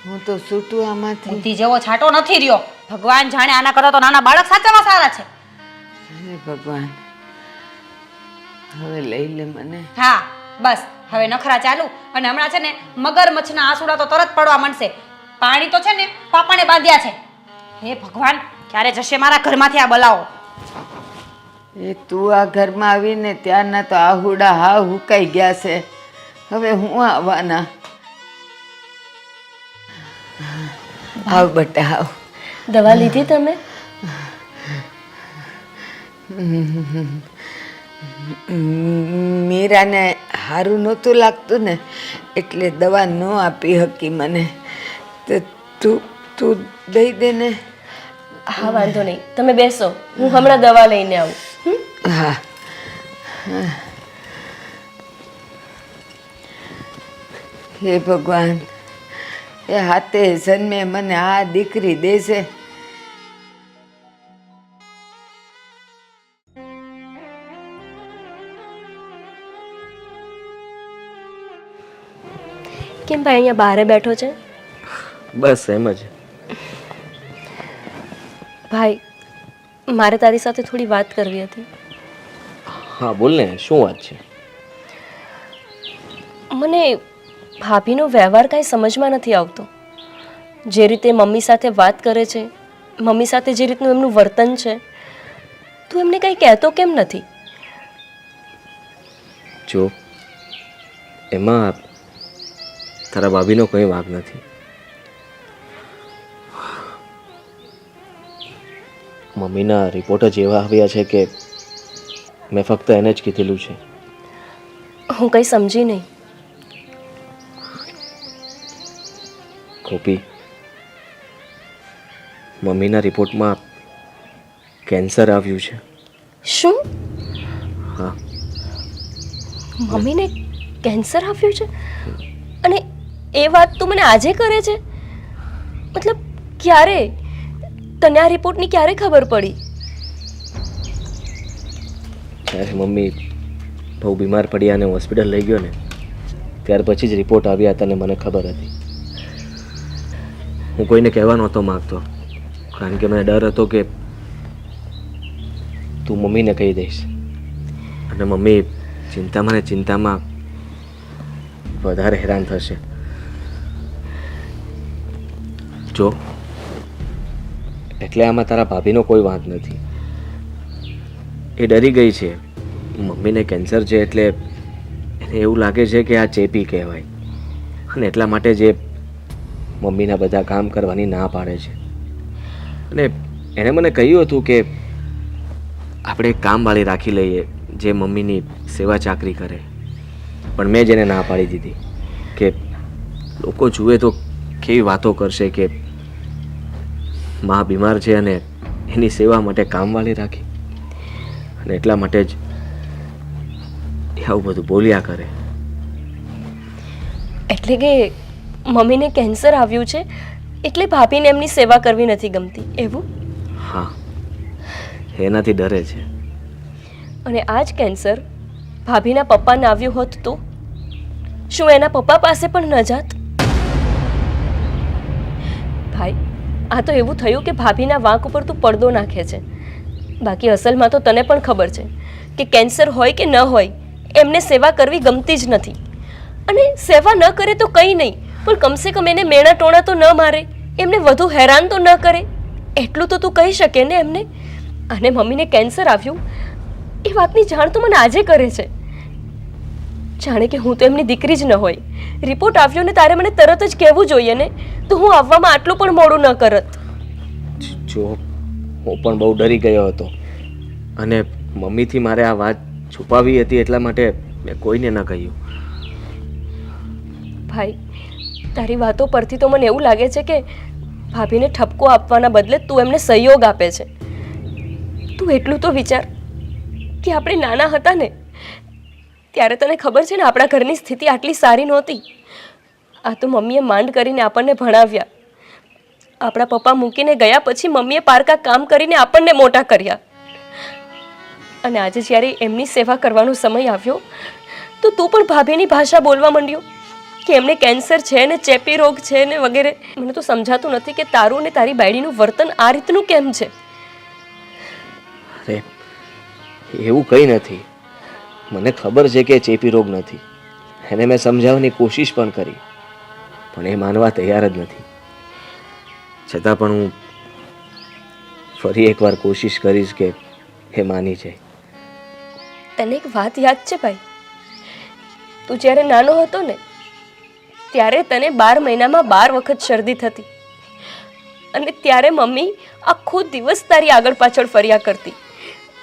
હું તો છૂટું આમાંથી. બુદ્ધિ જેવો છાંટો નથી રહ્યો. ભગવાન જાણે આના કરતા તો નાના બાળક સાચામાં સારા છે. હે ભગવાન, હવે લઈ લે મને. હા બસ હવે નખરા ચાલુ. અને હમણાં છે ને મગરમચ્છના આંસુડા તો તરત પડવા માંડશે. પાણી તો છે ને પાપાને બાંધ્યા છે. હે ભગવાન, ક્યારે જશે મારા ઘરમાંથી આ બલાઓ? એ તું આ ઘરમાં આવીને ત્યારના તો આહુડા હા હુકાઈ ગયા છે. હવે હું આવવાના. આવ બટા આવ. દવા લીધી તમે? મીરાને સારું નહોતું લાગતું ને એટલે દવા ન આપી શકી મને. તો તું તું દઈ દે ને. હા વાંધો નહીં, તમે બેસો, હું હમણાં દવા લઈને આવું. હા. હે ભગવાન, એ હાથે જન્મે મને આ દીકરી દેશે. કેમ ભાઈ અહીંયા બહાર બેઠો છે? બસ એમ જ. ભાઈ, મારે તારી સાથે થોડી વાત કરવી હતી. હા બોલ ને, શું વાત છે? મને ભાભીનો વ્યવહાર કાંઈ સમજમાં નથી આવતો. જે રીતે મમ્મી સાથે વાત કરે છે, મમ્મી સાથે જે રીતનું એમનું વર્તન છે, તું એમને કંઈ કહેતો કેમ નથી? જો એમાં તારા ભાભીનો કંઈ વાંક નથી. મમ્મીના રિપોર્ટ જ એવા આવ્યા છે કે મેં ફક્ત એને જ કીધેલું છે. હું કંઈ સમજી નહીં. ગોપી, મમ્મીના રિપોર્ટમાં કેન્સર આવ્યું છે. શું? હા. મમ્મીને કેન્સર આવ્યું છે? અને એ વાત તું મને આજે કરે છે? મતલબ ક્યારે? તને આ રિપોર્ટની ક્યારે ખબર પડી? જ્યારે મમ્મી બહુ બીમાર પડ્યા અને હોસ્પિટલ લઈ ગયો ને ત્યાર પછી જ રિપોર્ટ આવ્યા હતા અને મને ખબર હતી. હું કોઈને કહેવા નહોતો માગતો કારણ કે મને ડર હતો કે તું મમ્મીને કહી દઈશ અને મમ્મી ચિંતામાં ને ચિંતામાં વધારે હેરાન થશે. જો એટલે આમાં તારા ભાભીનો કોઈ વાંક નથી. એ ડરી ગઈ છે. મમ્મીને કેન્સર છે એટલે એને એવું લાગે છે કે આ ચેપી કહેવાય અને એટલા માટે જ એ મમ્મીના બધા કામ કરવાની ના પાડે છે. અને એણે મને કહ્યું હતું કે આપણે એક કામવાળી રાખી લઈએ જે મમ્મીની સેવા ચાકરી કરે, પણ મેં જ એને ના પાડી દીધી કે લોકો જુએ તો કેવી વાતો કરશે કે મા બીમાર છે અને એની સેવા માટે કામવાળી રાખી, અને એટલા માટે જ આવું બધું બોલ્યા કરે. એટલે કે મમ્મીને કેન્સર આવ્યું છે એટલે ભાભીને એમની સેવા કરવી નથી ગમતી, એવું? હા, એનાથી ડરે છે. અને આ જ કેન્સર ભાભીના પપ્પાને આવ્યું હોત તો શું એના પપ્પા પાસે પણ ન જાત? ભાઈ, આ તો એવું થયું કે ભાભીના વાંક ઉપર તું પડદો નાખે છે. બાકી અસલમાં તો તને પણ ખબર છે કે કેન્સર હોય કે ન હોય એમને સેવા કરવી ગમતી જ નથી. અને સેવા ન કરે તો કંઈ નહીં, પણ કમસે કમ એને મેણા ટોણા તો ન મારે, એમને વધુ હેરાન તો ન કરે, એટલું તો તું કહી શકે ને એમને. અને મમ્મીને કેન્સર આવ્યું એ વાતની જાણ તો મને આજે કરે છે. જાણે કે હું તો એમની દીકરી જ ન હોય. રિપોર્ટ આવ્યો ને તારે મને તરત જ કહેવું જોઈએ ને, તો હું આવવામાં આટલું પણ મોડું ન કરત. જો હું પણ બહુ ડરી ગયો હતો અને મમ્મીથી મારે આ વાત છુપાવી હતી એટલા માટે મેં કોઈને ન કહ્યું. ભાઈ, તારી વાતો પરથી તો મને એવું લાગે છે કે ભાભીને ઠપકો આપવાના બદલે તું એમને સહયોગ આપે છે. તું એટલું તો વિચાર કે આપણે નાના હતા ને ત્યારે તને ખબર છે ને આપણા ઘરની સ્થિતિ આટલી સારી નહોતી. આ તો મમ્મીએ માંડ કરીને આપણને ભણાવ્યા. આપણા પપ્પા મૂકીને ગયા પછી મમ્મીએ પારકા કામ કરીને આપણને મોટા કર્યા. અને આજે જ્યારે એમની સેવા કરવાનો સમય આવ્યો તો તું પણ ભાભીની ભાષા બોલવા માંડ્યો કે એમને કેન્સર છે ને ચેપી રોગ છે ને વગેરે. મને તો સમજાતું નથી કે તારું ને તારી બાયડીનું વર્તન આ રીતનું કેમ છે. અરે એવું કંઈ નથી. મને ખબર છે કે ચેપી રોગ નથી. એને મેં સમજાવવાની કોશિશ પણ કરી પણ એ માનવા તૈયાર જ નથી. છતાં પણ હું ફરી એકવાર કોશિશ કરીશ કે એ માની જાય. તને એક વાત યાદ છે ભાઈ? તું જ્યારે નાનો હતો ને ત્યારે તને 12 મહિનામાં 12 વખત શરદી થતી અને ત્યારે મમ્મી આખો દિવસ તારી આગળ પાછળ ફર્યા કરતી.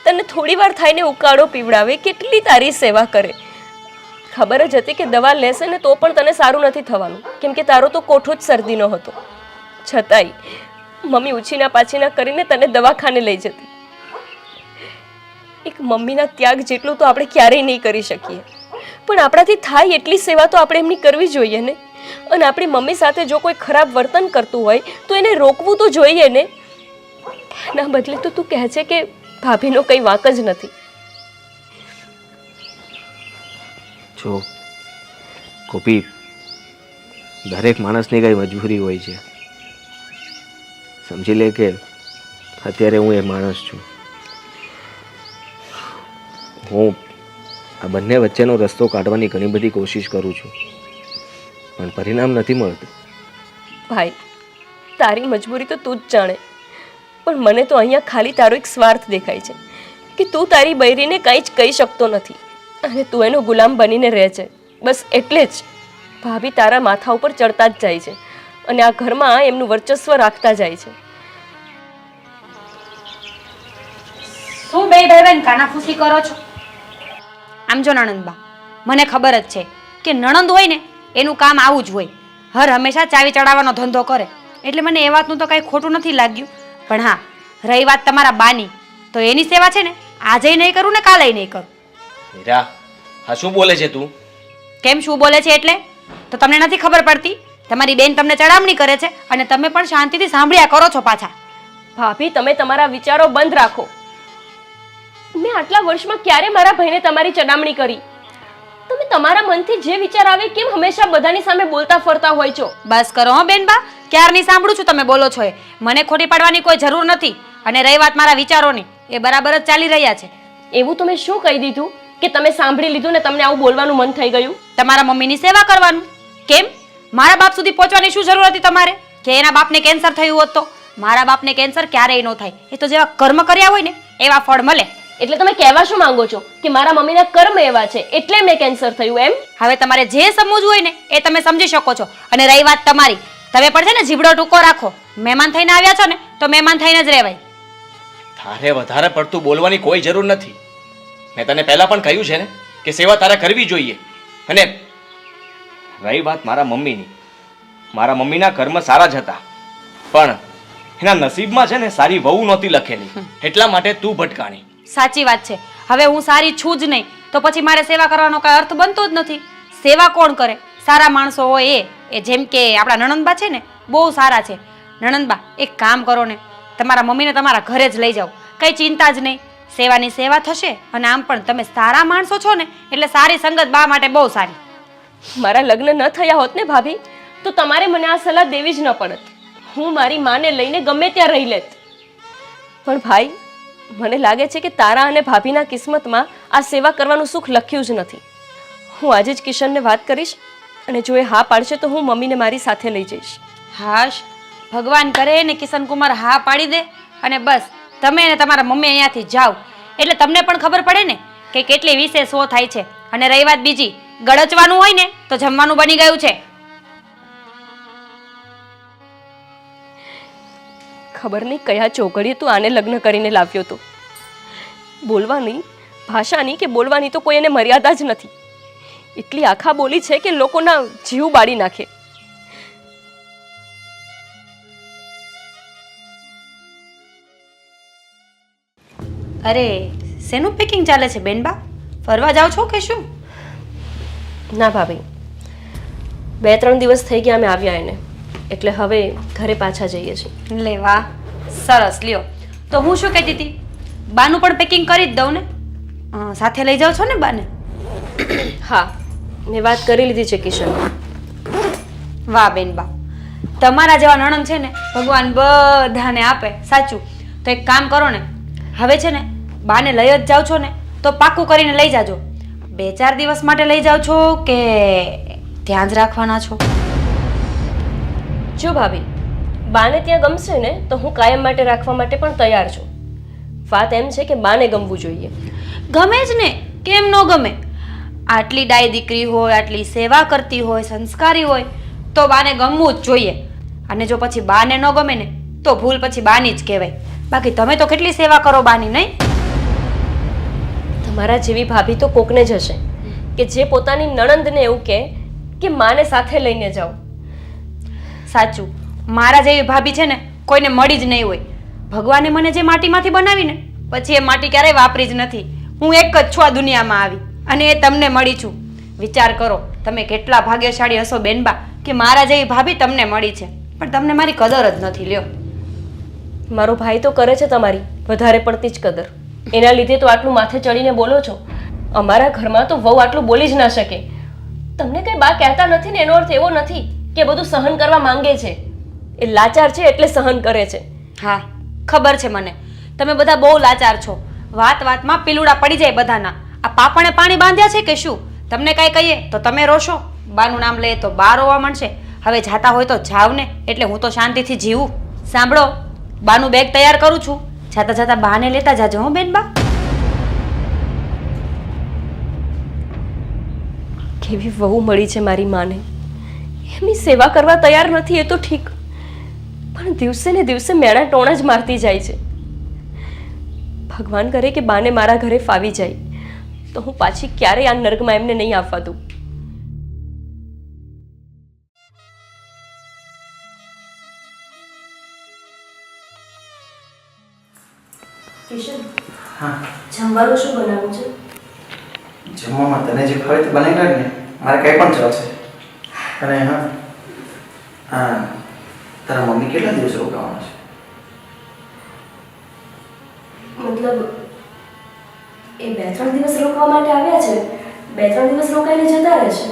તને થોડી વાર થઈને ઉકાળો પીવડાવે, કેટલી તારી સેવા કરે. ખબર જ હતી કે દવા લેશે ને તો પણ તને સારું નથી થવાનું, કેમ કે તારો તો કોઠો જ શરદીનો હતો. છતાંય મમ્મી ઉછીના પાછીના કરીને તને દવાખાને લઈ જતી. એક મમ્મીના ત્યાગ જેટલું તો આપણે ક્યારેય નહીં કરી શકીએ, પણ આપણાથી થાય એટલી સેવા તો આપણે એમની કરવી જોઈએ ને. અને આપણી મમ્મી સાથે જો કોઈ ખરાબ વર્તન કરતું હોય તો એને રોકવું તો જોઈએ ને. એના બદલે તો તું કહે છે કે ભાભીનો કંઈ વાંક જ નથી. જો ગોપી, દરેક માણસની કઈ મજબૂરી હોય છે. સમજી લે કે અત્યારે હું એ માણસ છું. હું આ બંને વચ્ચેનો રસ્તો કાઢવાની ઘણી બધી કોશિશ કરું છું, પણ પરિણામ નથી મળતું. ભાઈ, તારી મજબૂરી તો તું જ જાણે, પણ મને તો અહીંયા ખાલી તારો એક સ્વાર્થ દેખાય છે કે તું તારી બૈરીને કંઈ જ કહી શકતો નથી અને તું એનો ગુલામ બનીને રહે છે. બસ એટલે જ ભાભી તારા માથા ઉપર ચડતા જ જાય છે અને આ ઘરમાં એમનું વર્ચસ્વ રાખતા જાય છે. શું બે ભાઈ બહેન કાનાફૂસી કરો છો? આમ જો નણંદબા, મને ખબર જ છે કે નણંદ હોય ને એનું કામ આવું જ હોય, હર હંમેશા ચાવી ચડાવવાનો ધંધો કરે, એટલે મને એ વાતનું તો કાંઈ ખોટું નથી લાગ્યું. પણ હા, રહી વાત તમારા બાની, તો એની સેવા છે ને આજે નહીં કરું ને કાલે નહીં કરું. મીરા, હા શું બોલે છે તું? કેમ શું બોલે છે એટલે? તો તમને નથી ખબર પડતી? તમારી બેન તમને ચડામણી કરે છે અને તમે પણ શાંતિથી સાંભળ્યા કરો છો પાછા. ભાભી, તમે તમારા વિચારો બંધ રાખો. મેં આટલા વર્ષમાં ક્યારે મારા ભાઈને તમારી ચડામણી કરી? તમે તમારા મનથી જે વિચાર આવે કેમ હંમેશા બધાની સામે બોલતા ફરતા હોય છો? બસ કરો હો બેનબા, ક્યારની સાંભળું છું તમે બોલો છો એ. મને ખોટી પાડવાની કોઈ જરૂર નથી. અને રહી વાત મારા વિચારોની, એ બરાબર જ ચાલી રહ્યા છે. એવું તમે શું કહી દીધું કે તમે સાંભળી લીધું ને તમને આવું બોલવાનું મન થઈ ગયું? તમારા મમ્મીની સેવા કરવાનું. કેમ? મારા બાપ સુધી પહોંચવાની શું જરૂર હતી તમારે? કે એના બાપને કેન્સર થયું હોત તો? મારા બાપને કેન્સર ક્યારેય ન થાય. એ તો જેવા કર્મ કર્યા હોય ને એવા ફળ મળે. એટલે તમે કહેવા શું માંગો છો કે મારા મમ્મીના કર્મ એવા છે એટલે એમને કેન્સર થયું એમ? હવે તમારે જે સમજવું હોય ને એ તમે સમજી શકો છો. અને રહી વાત તમારી, તમે પણ છે ને જીભડો ટૂંકો રાખો. મહેમાન થઈને આવ્યા છો ને તો મહેમાન થઈને જ રહેવાય. તારે વધારે પડતું બોલવાની કોઈ જરૂર નથી. મેં તને પહેલા પણ કહ્યું છે ને કે સેવા તારે કરવી જોઈએ. અને રહી વાત મારા મમ્મીની, મારા મમ્મીના કર્મ સારા જ હતા, પણ એના નસીબમાં છે ને સારી વહુ નહોતી લખેલી, એટલા માટે તું ભટકાણી. સાચી વાત છે. હવે હું સારી છું જ નહીં તો પછી મારે સેવા કરવાનો કઈ અર્થ બનતો જ નથી. સેવા કોણ કરે? સારા માણસો હોય એ. જેમ કે આપણા નણંદબા છે ને, બહુ સારા છે. નણંદબા, એક કામ કરો ને, તમારા મમ્મીને તમારા ઘરે જ લઈ જાઓ, કઈ ચિંતા જ નહીં. સેવાની સેવા થશે અને આમ પણ તમે સારા માણસો છો ને એટલે સારી સંગત બા માટે બહુ સારી. મારા લગ્ન ન થયા હોત ને ભાભી તો તમારે મને આ સલાહ દેવી જ ન પડત. હું મારી માને લઈને ગમે ત્યાં રહી લેત. પણ ભાઈ, મને લાગે છે કે તારા અને ભાભીના કિસ્મતમાં આ સેવા કરવાનું સુખ લખ્યું જ નથી. હું આજે જ કિશનને વાત કરીશ અને જો એ હા પાડશે તો હું મમ્મીને મારી સાથે લઈ જઈશ. હાશ, ભગવાન કરે ને કિશનકુમાર હા પાડી દે અને બસ તમે અને તમારા મમ્મી અહીંયાથી જાઓ એટલે તમને પણ ખબર પડે ને કે કેટલી વિશેષ શો થાય છે. અને રહી વાત બીજી, ગળચવાનું હોય ને તો જમવાનું બની ગયું છે. ખબર નહીં કયા ચોઘડીએ તું આને લગ્ન કરીને લાવ્યો હતો. બોલવાની, ભાષાની કે બોલવાની તો કોઈ એને મર્યાદા જ નથી. એટલી આખા બોલી છે કે લોકોના જીવ બાળી નાખે. અરે શેનું પેકિંગ ચાલે છે બેનબા? ફરવા જાઓ છો કે શું? ના ભાભી, 2-3 દિવસ થઈ ગયા અમે આવ્યા એને, એટલે હવે ઘરે પાછા જઈએ છીએ. લે વાહ, સરસ. લ્યો તો હું શું કહેતી હતી, બાનું પણ પેકિંગ કરી જ દઉં ને? સાથે લઈ જાઓ છો ને બાને? હા, મેં વાત કરી લીધી છે કિશન. વાહ બેનબા, તમારા જેવા નણંદ છે ને ભગવાન બધાને આપે. સાચું. તો એક કામ કરો ને, હવે છે ને બાને લઈ જ જાઓ છો ને તો પાક્કું કરીને લઈ જાજો. 2-4 દિવસ માટે લઈ જાઓ છો કે ત્યાં જ રાખવાના છો? જો ભાભી, બાને ત્યાં ગમશે ને તો હું કાયમ માટે રાખવા માટે પણ તૈયાર છું. વાત એમ છે કે બાને ગમવું જોઈએ. ગમે જ ને, કેમ ન ગમે? આટલી ડાય દીકરી હોય, આટલી સેવા કરતી હોય, સંસ્કારી હોય તો બાને ગમવું જ જોઈએ. અને જો પછી બાને ન ગમે ને તો ભૂલ પછી બાની જ કહેવાય. બાકી તમે તો કેટલી સેવા કરો બાની, નહીં? તમારા જેવી ભાભી તો કોકને જ હશે કે જે પોતાની નણંદને એવું કહે કે માને સાથે લઈને જાઓ. સાચું, મારા જેવી ભાભી છે ને કોઈને મળી જ નહીં હોય. ભગવાને મને જે માટીમાંથી બનાવીને પછી એ માટી ક્યારેય વાપરી જ નથી. હું એક જ છું આ દુનિયામાં આવી અને એ તમને મળી છું. વિચાર કરો તમે કેટલા ભાગ્યશાળી હશો બેનબા કે મારા જેવી ભાભી તમને મળી છે, પણ તમને મારી કદર જ નથી. લ્યો, મારો ભાઈ તો કરે છે તમારી વધારે પડતી જ કદર. એના લીધે તો આટલું માથે ચડીને બોલો છો. અમારા ઘરમાં તો વહુ આટલું બોલી જ ના શકે. તમને કઈ બા કહેતા નથી ને એનો અર્થ એવો નથી કે બધું સહન કરવા માંગે છે. એ લાચાર છે એટલે સહન કરે છે. હા, ખબર છે મને, તમે બધા બહુ લાચાર છો. વાત વાતમાં પીલુડા પડી જાય બધાના. આ પાપણે પાણી બાંધ્યા છે કે શું? તમને કાંઈ કહીએ તો તમે રોશો, બાનું નામ લઈએ તો બા રોવા માંડશે. હવે જાતા હોય તો જાવ ને, એટલે હું તો શાંતિથી જીવું. સાંભળો, બાનું બેગ તૈયાર કરું છું, જાતા જાતા બાને લેતા જાજો હો બેન બા. કેવી વહુ મળી છે મારી માને. એમની સેવા કરવા તૈયાર નથી એ તો ઠીક, પણ દિવસે ને દિવસે મેણા ટોણા જ મારતી જાય છે. ભગવાન કરે કે બાને મારા ઘરે ફાવી જાય તો હું પાછી ક્યારેય આ નર્કમાં એમને નહીં આવવા દઉં. કિશન, હા, જમવાનું શું બનાવવું છે? જમવામાં તને જે ભાવે તે બનાવી લાગ ને, મારે કંઈ પણ ચાલશે. અને હા હા, તારા મમ્મી કેટલા દિવસ રોકાવાના છે? મતલબ એ 2-3 દિવસ રોકવા માટે આવ્યા છે, 2-3 દિવસ રોકાઈને જતા રહેશે.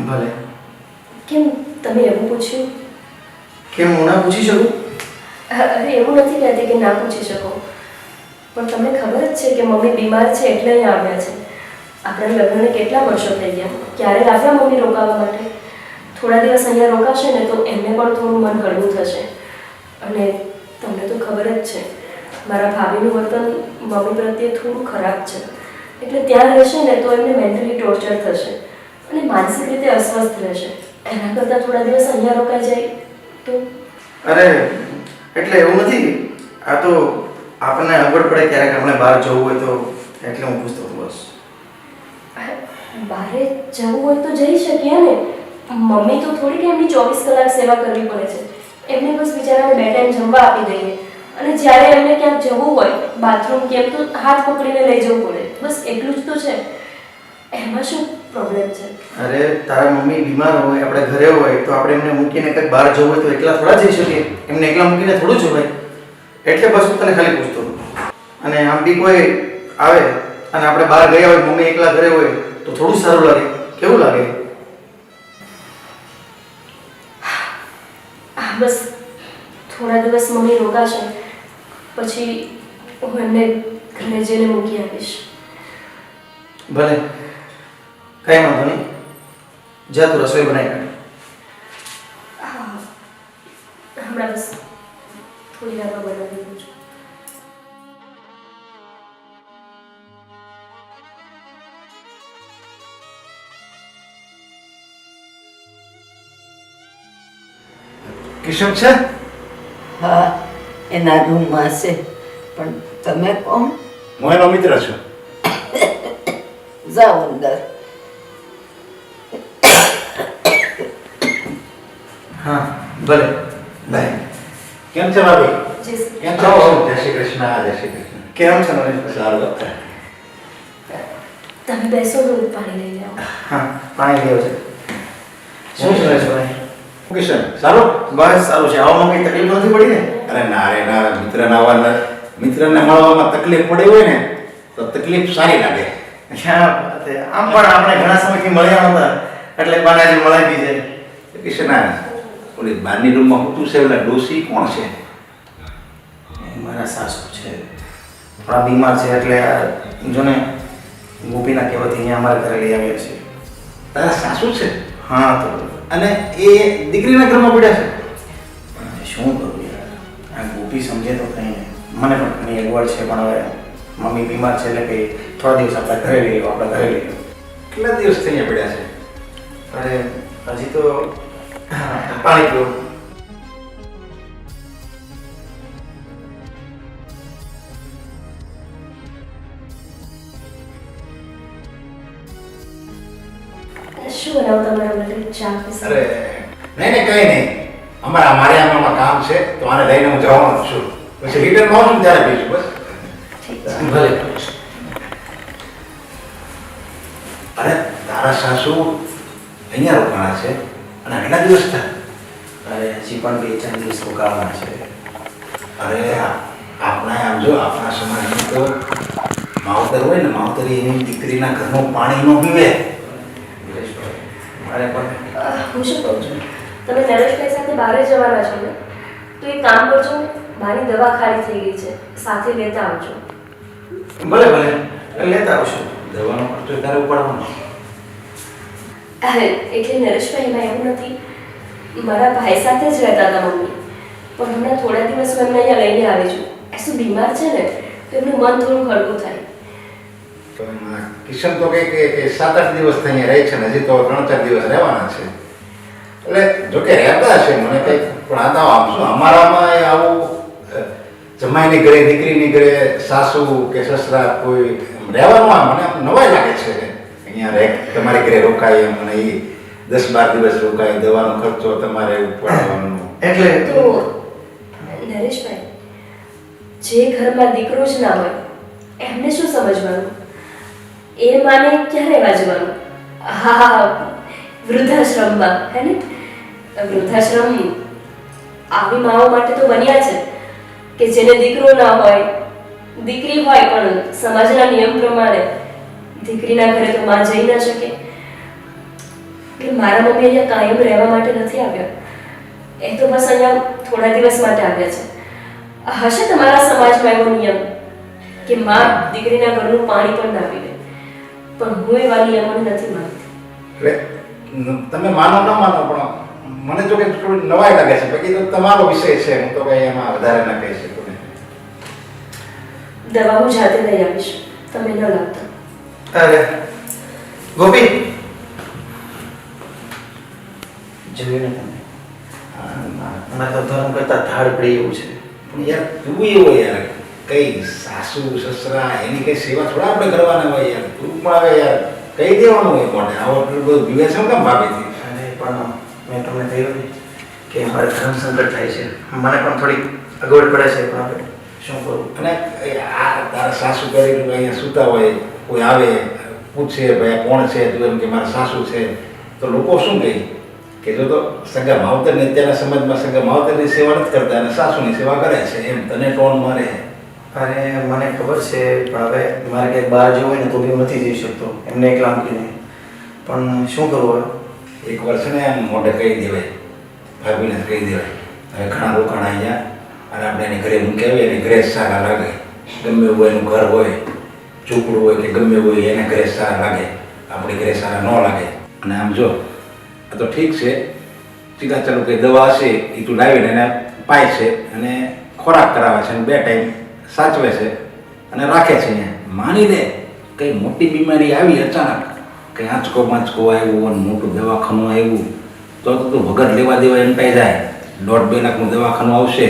ભલે. કેમ તમે એવું પૂછ્યું? કેમ હું ના પૂછી શકું? અરે એવું નથી કહેતી કે ના પૂછી શકો, પણ તમને ખબર જ છે કે મમ્મી બીમાર છે એટલે અહીં આવ્યા છે. આપણા લગ્નને કેટલા વર્ષો થઈ ગયા, ક્યારે આવ્યા મમ્મી રોકાવા માટે? થોડા દિવસ અહીંયા રોકાશે ને તો એમને પણ થોડું મન હળવું થશે. અને તમને તો ખબર જ છે મારા ભાભીનું વર્તન મમ્મી પ્રત્યે થોડું ખરાબ છે, એટલે ત્યાં રહેશે ને તો એમને મેન્ટલી ટોર્ચર થશે અને માનસિક રીતે અસ્વસ્થ રહેશે. એના કરતાં થોડા દિવસ અહીંયા રોકાઈ જાય તો. અરે એટલે એવું નથી, આ તો આપણને અગવડ પડે ક્યારેક આપણે બહાર જવું હોય તો એટલે હું પૂછતો હતો બસ. બહારે જવું હોય તો જઈ શકીએ ને. મમ્મી તો થોડી કે એમની 24 કલાક સેવા કરવી પડે છે. એમને બસ બિચારાને 2 ટાઈમ જમવા આપી દઈએ અને જ્યારે એમને ક્યાંક જવું હોય બાથરૂમ કેમ તો હાથ પકડીને લઈ જવું પડે, બસ એટલું જ તો છે. એમાં શું પ્રોબ્લેમ છે? અરે તારા મમ્મી બીમાર હોય, આપણે ઘરે હોય તો આપણે એમને મૂકીને કંઈક બહાર જવું હોય તો એકલા થોડા જઈ શકીએ? એમને એકલા મૂકીને થોડું જવાય. એટલે બસ હું તને ખાલી પૂછતો હતો. અને આમ બી કોઈ આવે અને આપણે બહાર ગયા હોય, મમ્મી એકલા ઘરે હોય તો થોડું સારું લાગે. કેવું લાગે? બસ થોડા દિવસ મમ્મી રોકાશે, પછી હું એમને ઘરે જઈને મૂકી આવીશ. ભલે, કઈ વાંધો નહીં. જા તું રસોઈ બનાવી કાઢ. હમણાં બસ થોડી વારમાં બનાવી દઉં છું. કિશન છે? હા, એના રૂમમાં છે. પણ તમે કોણ? હું એનો મિત્ર છું. જાઓ અંદર. હા ભલે, બાય. કેમ છે ભાભી? જય શ્રી કેમ છો? જય શ્રી કૃષ્ણ. જય શ્રી કૃષ્ણ. કેમ છે નરેશભાઈ? સારું. તમે બેસો, હું પાણી લઈને આવું. હા, પાણી લેવું છે. શું છે નરેશભાઈ? કિશન સારું? બસ સારું છે. આવવામાં કંઈ તકલીફ નથી પડી ને? અરે ના રે ના, મિત્રને મળવામાં તકલીફ પડી હોય ને તો તકલીફ સારી લાગે. ક્યાં વાત છે. આમ પણ આપણે ઘણા સમયથી મળ્યા નહોતા એટલે બાનાજી મળાવી જાય. કિશન આ ઓલી બહારની રૂમમાં હોતું છે ઓલા ડોસી કોણ છે? મારા સાસુ છે, થોડા બીમાર છે એટલે જો ને ગોપીના કહેવાથી અહીંયા અમારા ઘરે લઈ આવ્યા છે. તારા સાસુ છે? હા તો અને એ દીકરીના ઘરમાં પડ્યા છે? પણ શું કરું યાર, આ ગોપી સમજે તો કંઈ નહીં. મને પણ ઘણી અગવડ છે, પણ હવે મમ્મી બીમાર છે એટલે કે થોડા દિવસ આપણે ઘરે લઈ લો, આપણે ઘરે લઈ લો. કેટલા દિવસથી અહીંયા પડ્યા છે? અરે હજી તો પાણી પીવું. શું બનાવું તમારા માટે ચા કે અરે નહીં નહીં કઈ નહીં મારે આમાં કામ છે તો આને લઈને હું જવાનો છું પછી રિટર્ન આવું છું ત્યારે પીશું બસ ભલે અરે તારા સાસુ અહીંયા રોકાણા છે અને કેટલા દિવસ થયા અરે હજી પણ 2-4 દિવસ રોકાવાના છે અરે આપણા આમ જો આપણા સમાજમાં તો માવતર હોય ને માવતરી એની દીકરીના ઘરનું પાણી ન પીવે મારે પણ હું શું કહું છું તમે નરેશભાઈ સાથે બહાર જવાના છો ને તો એક કામ કરજો મારી દવા ખાલી થઈ ગઈ છે સાથે લેતા આવજો ભલે ભલે લેતા આવશું. દવાનો ખર્ચો તારે ઉપાડવાનો એટલે નરેશભાઈમાં એવું નથી મારા ભાઈ સાથે જ રહેતા હતા મમ્મી પણ હમણાં થોડા દિવસ હું એમને અહીંયા લઈને આવી છું શું બીમાર છે ને તો એમનું મન થોડું હળવું થાય તો એમાં કિશન તો કહે કે 7-8 દિવસ થઈ અહીંયા રહે છે ને હજી તો 3-4 દિવસ રહેવાના છે એટલે જોકે રહેતા છે મને કંઈ પણ આ તો આમ શું અમારામાં આવું જમાઈની ઘરે દીકરીની ઘરે સાસુ કે સસરા કોઈ રહેવાનું આ મને નવાઈ લાગે છે કે અહીંયા રહે તમારી ઘરે રોકાય એમ અને એ 10-12 દિવસ રોકાય દવાનો ખર્ચો તમારે ઉપાડવાનો એટલે તો નરેશભાઈ જે ઘરમાં દીકરો જ ના હોય એમને શું સમજવાનું એ માને ક્યાં રહેવા જવાનું હા વૃદ્ધાશ્રમમાં હે ને વૃદ્ધાશ્રમ આવી માઓ માટે તો બન્યા છે કે જેને દીકરો ના હોય દીકરી હોય પણ સમાજના નિયમ પ્રમાણે દીકરીના ઘરે તો માં જઈ ના શકે કે મારા મમ્મી અહીંયા કાયમ રહેવા માટે નથી આવ્યા એ તો બસ અહીંયા થોડા દિવસ માટે આવ્યા છે હશે તમારા સમાજમાં એવો નિયમ કે માં દીકરીના ઘરનું પાણી પણ ના પીવે પણ હું એવા નિયમોને નથી માનતી એટલે તમે માનો ન માનો પણ મને જો કે થોડી નવાઈ લાગે છે બાકી તો તમારો વિષય છે હું તો કઈ એમાં વધારે ના કહી શકું નહીં દવા હું જાતે લઈ આવીશ તમે ન લાગતા અરે ગોપી જોયું ને તમે અમારે તો ધર્મ કરતા ધાડ પડી એવું છે પણ યાર તું એવો યાર કઈ સાસુ સસરા એની કઈ સેવા થોડા આપણે કરવાના હોય યાર તું પણ આવે યાર કહી દેવાનું હોય મોઢે આવો એટલું બધું પીવે છે કેમ ભાભીથી અને પણ મેં તમને કહ્યું ને કે અમારે ધર્મ સંકટ થાય છે મને પણ થોડી અગવડ પડે છે પણ હવે શું કરું અને આ તારા સાસુ કરીને અહીંયા સૂતા હોય કોઈ આવે પૂછે ભાઈ કોણ છે તું એમ કે મારા સાસુ છે તો લોકો શું કહે કે જો તો સગા માવતરની અત્યારના સમાજમાં સગા માવતરની સેવા નથી કરતા અને સાસુની સેવા કરે છે એમ તને ટોન મારે અરે મને ખબર છે પણ હવે મારે ક્યાંક બહાર જવું હોય ને તો બી હું નથી જઈ શકતો એમને એકલા મૂકીને પણ શું કરવું હવે એક વર્ષ ને એમ મોઢે કહી દેવાય ભાભીને કહી દેવાય હવે ઘણા રોકાણા અહીંયા અને આપણે એની ઘરે મૂકી આવીએ એની ઘરે સારા લાગે ગમે એવું એનું ઘર હોય ઝૂંપડું હોય કે ગમે એવું હોય એને ઘરે સારા લાગે આપણી ઘરે સારા ન લાગે અને આમ જો આ તો ઠીક છે સીધા ચાલુ કંઈ દવા હશે એ તું લાવીને એને પાય છે અને ખોરાક કરાવે છે અને 2 ટાઈમ સાચવે છે અને રાખે છે અહીંયા માની દે કંઈ મોટી બીમારી આવી અચાનક કંઈ આંચકો પાંચકો આવ્યું અને મોટું દવાખાનું આવ્યું તો તું વગર લેવા દેવા એમટાઈ જાય 1.5-2 લાખનું દવાખાનું આવશે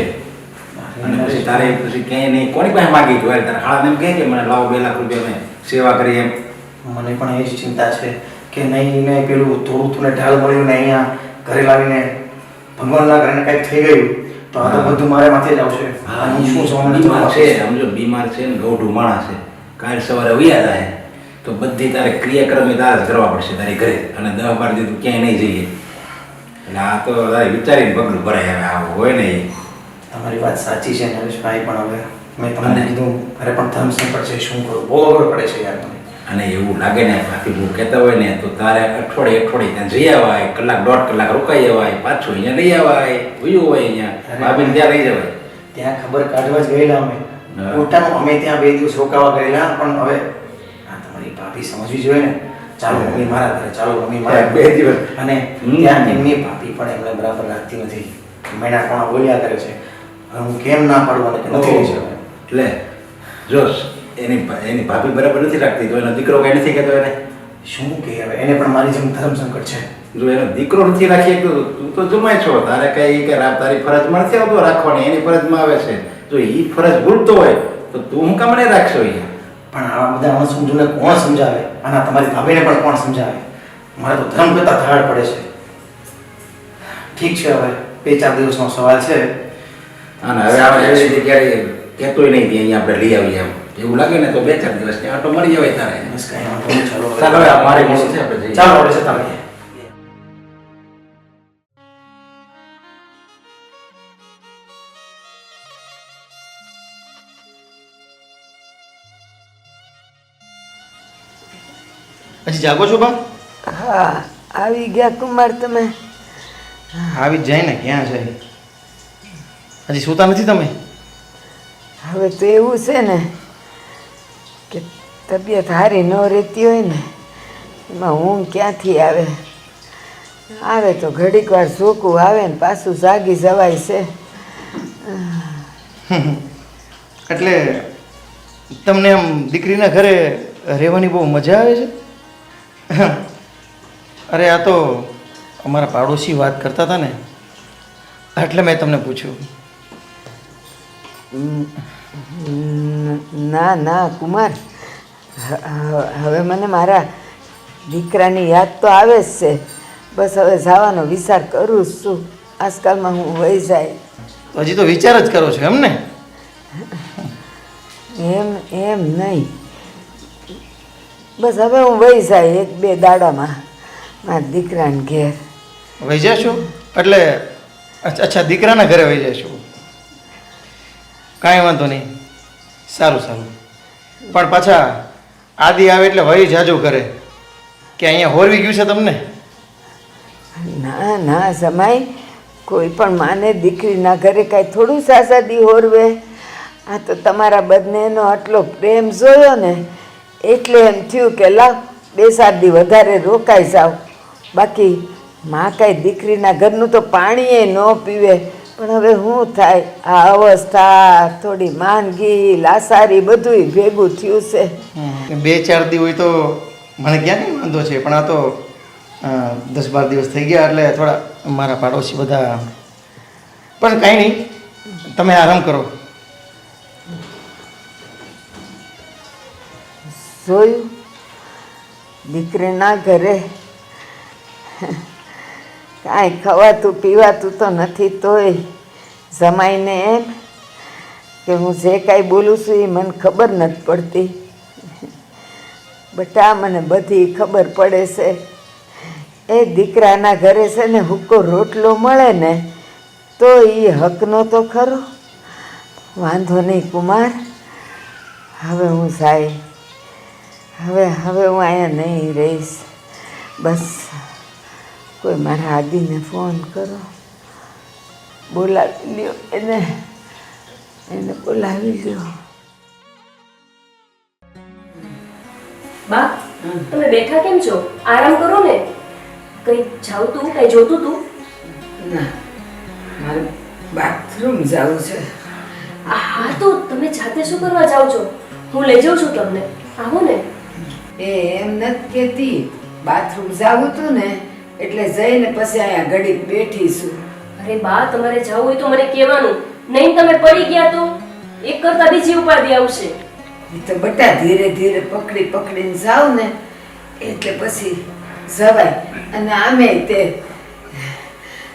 અને પછી તારે પછી ક્યાંય નહીં કોની પાસે માગી તું તારે હાળાને એમ કહે કે મને લાવો 2 લાખ રૂપિયા મેં સેવા કરી એમ મને પણ એ જ ચિંતા છે કે નહીં ને પેલું થોડું તું ઢાલ મળ્યું ને અહીંયા ઘરે લાવીને ભગવાનના ઘરે કંઈક થઈ ગયું તો આ તો બધું મારે માથે જ આવશે હું શું છું બીમાર છે સમજો બીમાર છે ને ગૌઢું માણસ છે કાલ સવારે વૈયા જાય તો બધી તારે ક્રિયાક્રમે તારે જ કરવા પડશે તારી ઘરે અને 10-12 દી તું ક્યાંય નહીં જઈએ એટલે આ તો તારે વિચારીને પગલું ભરાય હવે આવું હોય ને એ તમારી વાત સાચી છે નરેશભાઈ પણ હવે મેં તમને કીધું અરે પણ ધર્મ સંકટ છે શું કરું બહુ અગવડ પડે છે યાર મને અને એવું લાગે ને બાકી બહુ કહેતા હોય ને તો તારે અઠવાડિયે ત્યાં જઈ આવાય 1-1.5 કલાક રોકાઈ જવાય પાછું અહીંયા લઈ આવાય ઉયું હોય અહીંયા ભાભીને ત્યાં લઈ જવાય ત્યાં ખબર કાઢવા જ ગયેલા અમે પોતાનું અમે ત્યાં 2 દિવસ રોકાવા ગયેલા પણ હવે આ તમારી ભાભી સમજવી જોઈએ ને ચાલો મમ્મી મારા ઘરે ચાલો મમ્મી મારા 2 દિવસ અને ત્યાં એમની ભાભી પણ એમને બરાબર લાગતી નથી મહિના કોણા બોલ્યા કરે છે હવે હું કેમ ના પાડું અને નથી લઈ જવાય એટલે જો એની ભાભી બરાબર નથી રાખતી તો એનો દીકરો કઈ નથી કહેતો એને શું કે હવે એને પણ મારી જેમ ધર્મ સંકટ છે જો એનો દીકરો નથી રાખી તો તું તો જમાય છો તારે કઈ કે તારી ફરજમાં નથી આવતો રાખવાની એની ફરજમાં આવે છે જો એ ફરજ ભૂલતો હોય તો તું હું કામ નહીં રાખશો અહીંયા પણ આવા બધા અણસમજોને કોણ સમજાવે આના તમારી ભાભીને પણ કોણ સમજાવે મારે તો ધર્મ કરતા ધાડ પડે છે. ઠીક છે, હવે 2-4 દિવસનો સવાલ છે. અને હવે આપણે એવી રીતે ક્યારેય કહેતોય નહીં કે અહીંયા આપણે લઈ આવીએ એમ એવું લાગે ને તો 2-4 દિવસ ત્યાં આટો મળી જવાય તારે. બસ કાંઈ વાંધો નહીં. ચાલો હવે. ચાલો હવે મારે મોડું છે, આપણે જઈએ. ચાલો આપણે જતા રહીએ. હજી જાગો છો બા? હા, આવી ગયા કુમાર તમે? આવી જ જાય ને, ક્યાં જાય? હજી સૂતા નથી તમે? હવે તો એવું છે ને કે તબિયત સારી ન રહેતી હોય ને એમાં ઊંઘ ક્યાંથી આવે. આવે તો ઘડીક વાર ઝોકું આવે ને પાછું જાગી જવાય છે. એટલે તમને આમ દીકરીના ઘરે રહેવાની બહુ મજા આવે છે? અરે આ તો અમારા પાડોશી વાત કરતા હતા ને એટલે મેં તમને પૂછ્યું. ના ના કુમાર, હવે મને મારા દીકરાની યાદ તો આવે જ છે. બસ હવે જવાનો વિચાર કરું જ છું. આજકાલમાં હું વહી જાય. હજી તો વિચાર જ કરો છો એમ ને? એમ નહીં, બસ હવે હું વહી જાય 1-2 દાડામાં મારા દીકરાને ઘેર. વહી જશો એટલે? અચ્છા, દીકરાના ઘરે વહી જશો. કાંઈ વાંધો નહીં, સારું સારું. પણ પાછા આદિ આવે એટલે વહી જાજો કરે કે અહીંયા હોરવી ગયું છે તમને? ના ના જમાઈ, કોઈ પણ માને દીકરીના ઘરે કાંઈ થોડું સાસાદી હોરવે. આ તો તમારા બંનેનો આટલો પ્રેમ જોયો ને એટલે એમ થયું કે લાવ 2-4 દી વધારે રોકાઈ જાવ. બાકી માં કાંઈ દીકરીના ઘરનું તો પાણીએ ન પીવે. પણ હવે શું થાય, આ અવસ્થા, થોડી માંદગી, લાસારી બધુંય ભેગું થયું છે. 2-4 દી હોય તો મને ક્યાં નહીં વાંધો છે, પણ આ તો 10-12 દિવસ થઈ ગયા એટલે થોડા મારા પાડોશી બધા. પણ કાંઈ નહીં, તમે આરામ કરો. જોયું, દીકરીના ઘરે કાંઈ ખવાતું પીવાતું તો નથી, તોય જમાઈને એમ કે હું જે કાંઈ બોલું છું એ મને ખબર નથી પડતી. બટા મને બધી ખબર પડે છે. એ દીકરાના ઘરે છે ને હુક્કો રોટલો મળે ને તો એ હકનો તો ખરો. વાંધો નહીં કુમાર, હવે હું જાય. હવે હું અહીંયા નહીં રહીશ. બસ કોઈ મારા આદિને ફોન કરો, બોલાવી લ્યો એને બોલાવી લ્યો. બા, તમે બેઠા કેમ છો? આરામ કરો ને. કઈ જાવતું, કઈ જોતું તું? ના, મારે બાથરૂમ જવું છે. હા તો તમે જાતે શું કરવા જાવ છો? હું લઈ જાઉં છું તમને. આવો ને. એમ નથી કહેતી, બાથરૂમ જવું તું ને એટલે જઈને પછી અહીંયા ઘડીક બેઠી છું. અરે બા, તમારે જવું હોય તો મને કહેવાનું. નહીં તમે પડી ગયા તો એક કરતા બીજી ઉપાધિ આવશે. એ તો બટા ધીરે ધીરે પકડીને જાવ ને એટલે પછી જવાય. અને આમે તે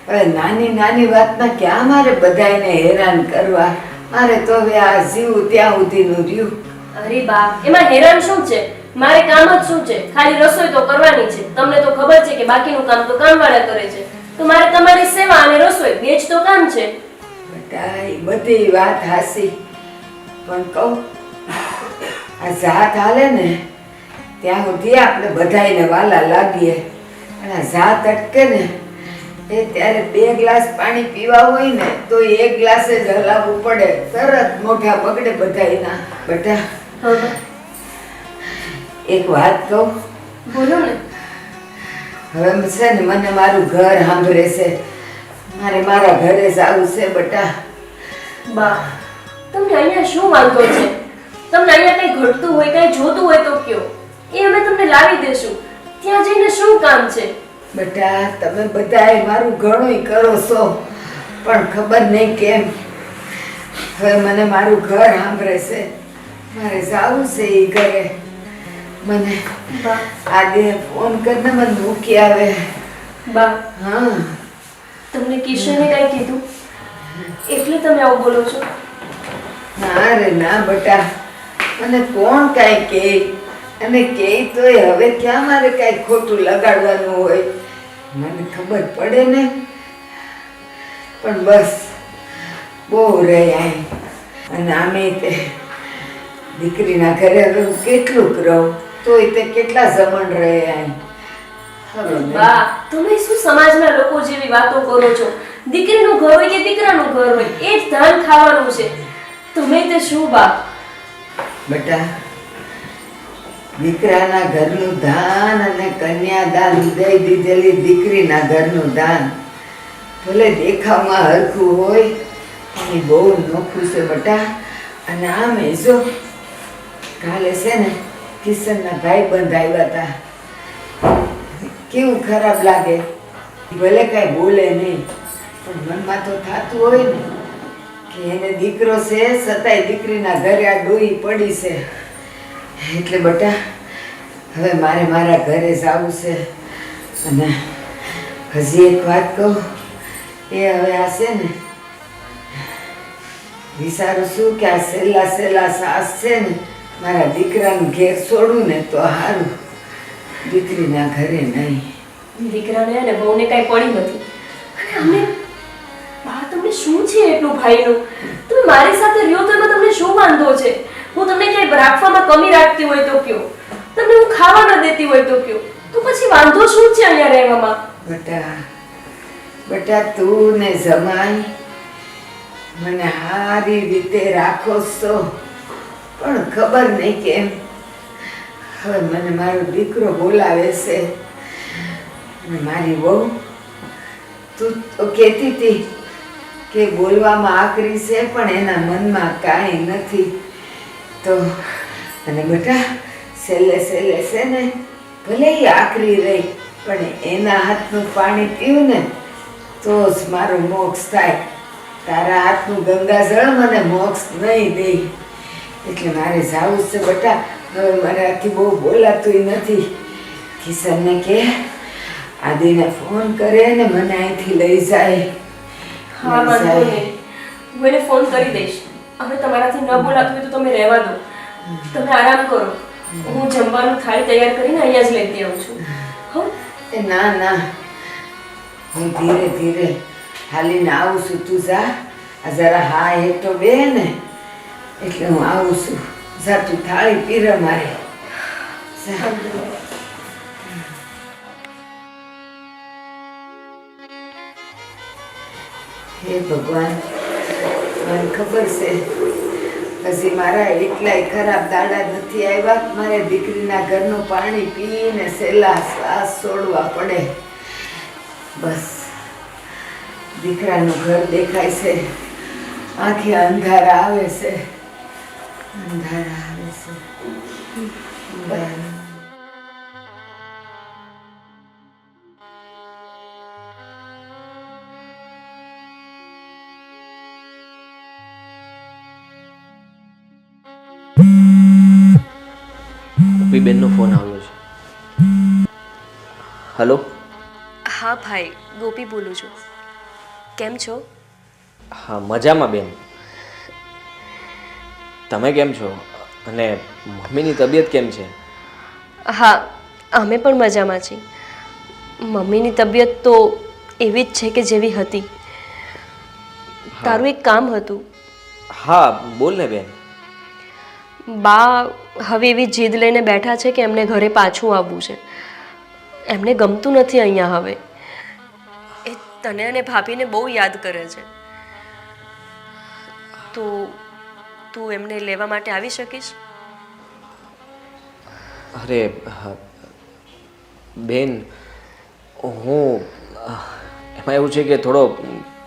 હવે નાની વાતમાં ક્યાં મારે બધાને હેરાન કરવા. મારે તો હવે આ જીવ ત્યાં સુધીનું રહ્યું. અરે બા, એમાં હેરાન શું છે? મારે કામ જ શું છે? ખાલી રસોઈ તો કરવાની છે. તમને તો ખબર છે કે બાકીનું કામ તો કામવાળા કરે છે. તો મારે તમારી સેવા અને રસોઈ બે જ તો કામ છે. બટા એ બધી વાત હાસી, પણ કહું આ જાત હાલે ને ત્યાં સુધી આપણે બધાયને વાલા લાગીએ. અને આ જાત અટકે ને એ ત્યારે 2 ગ્લાસ પાણી પીવા હોય ને તો 1 ગ્લાસે જ હલાવવું પડે. તરત મોઢા બગડે બધાયના. બટા એક વાત કહું? બોલો ને. હવે છે ને મને મારું ઘર સાંભળે છે. મારે મારા ઘરે જવું છે બટા. બા, તમને અહીંયા શું વાંધો છે? તમને અહીંયા કઈ ઘટતું હોય, કઈ જોતું હોય તો કયો, એ અમે તમને લાવી દેશું. ત્યાં જઈને શું કામ છે? બટા તમે બધાએ મારું ઘણુંય કરો છો પણ ખબર નહીં કેમ હવે મને મારું ઘર સાંભળે છે. મારે જવું છે એ ઘરે. મને બા આદિને ફોન કરીને મને મૂકી આવે. બા હા તમને કિશને કઈ કીધું એટલે તમે આવું બોલો છો? ના રે ના બટા, મને કોણ કાંઈ કહે, અને કહે તોય હવે ક્યાં મારે કાંઈ ખોટું લગાડવાનું હોય. મને ખબર પડે ને, પણ બસ બહુ રહી આઈ. અને આમે તે દીકરીના ઘરે હવે હું કેટલું રહું, તોય તે કેટલા જમણ રહે આઈ. હવે નહીં. બા તમે શું સમાજના લોકો જેવી વાતો કરો છો? દીકરીનું ઘર હોય કે દીકરાનું ઘર હોય એ જ ધાન ખાવાનું છે. તમે તે શું બા? બેટા, દીકરાના ઘરનું દાન અને કન્યાદાન દઈ દીધેલી દીકરીના ઘરનું દાન ભલે દેખાવમાં હરખું હોય અને બહુ નોખું છે બેટા. અને આમે જો કાલે છે ને કિશનના ભાઈબંધ આવ્યા હતા. કેવું ખરાબ લાગે, ભલે કાંઈ બોલે નહીં પણ મનમાં તો થતું હોય ને કે એને દીકરો છે છતાંય દીકરીના ઘરે આ ડોહી પડી છે. એટલે બેટા હવે મારે મારા ઘરે જવું છે. અને હજી એક વાત કહું, એ હવે આ છે ને વિચારું છું કે આ છેલ્લા સાસ છે ને મારા દીકરાનું ઘેર છોડું ને તો સારું, દીકરીના ઘરે નહીં. દીકરાને અને બહુને કાંઈ પડી નથી. અને અમને બા તમને શું છે એટલું ભાઈનું? તમે મારી સાથે રહ્યો તો એમાં તમને શું વાંધો છે? હું તમને ક્યાંય રાખવામાં કમી રાખતી હોય તો કયો, તમને હું ખાવા ન દેતી હોય તો કયો, તો પછી વાંધો શું છે અહીંયા રહેવામાં? બેટા તું ને જમાઈ મને સારી રીતે રાખો છો, પણ ખબર નહીં કેમ હવે મને મારો દીકરો બોલાવે છે. અને મારી વહુ, તું તો કહેતી હતી કે બોલવામાં આકરી છે પણ એના મનમાં કાંઈ નથી. તો અને બેટા છેલ્લે છે ને ભલે એ આકરી રહી પણ એના હાથનું પાણી પીવું ને તો જ મારો મોક્ષ થાય. તારા હાથનું ગંગાજળ મને મોક્ષ નહીં દે. એટલે મારે જાવું છે બેટા. હવે મારાથી બહુ બોલાતું નથી. કિશનને કે આદિને ફોન કરે ને મને અહીંથી લઈ જાય. હા વાંધો નહીં, હું એને ફોન કરી દઈશ. હવે તમારાથી ન બોલાતું હોય તો તમે રહેવા દો, તમે આરામ કરો. હું જમવાનું થાળી તૈયાર કરીને અહીંયા જ લેતી આવું છું. હો એ ના, હું ધીરે ધીરે હાલીને આવું છું. તું જા, આ જરા હા હેઠો બે ને એટલે હું આવું છું. જા તું થાળી પીર મારે. જા. હે ભગવાન, મને ખબર છે હજી મારા એટલાય ખરાબ દાડા નથી આવ્યા. મારે દીકરીના ઘરનું પાણી પીને છેલ્લા શ્વાસ છોડવા પડે. બસ દીકરાનું ઘર દેખાય છે, આંખે અંધારા આવે છે, અંધારા આવે છે. બેનનો ફોન આવ્યો છે. હલો. હા ભાઈ, ગોપી બોલું છું. કેમ છો? હા મજામાં બેન. તમે કેમ છો? અને મમ્મીની તબિયત કેમ છે? હા, અમે પણ મજામાં છીએ. મમ્મીની તબિયત તો એવી જ છે કે જેવી હતી. તારું એક કામ હતું. હા બોલ ને બેન. બા હવે એવી જીદ લઈને બેઠા છે કે એમને ઘરે પાછું આવવું છે. એમને ગમતું નથી અહીંયા હવે. એ તને અને ભાભીને બહુ યાદ કરે છે. તો તું એમને લેવા માટે આવી શકીશ? અરે બેન, હું એમાં એવું છે કે થોડો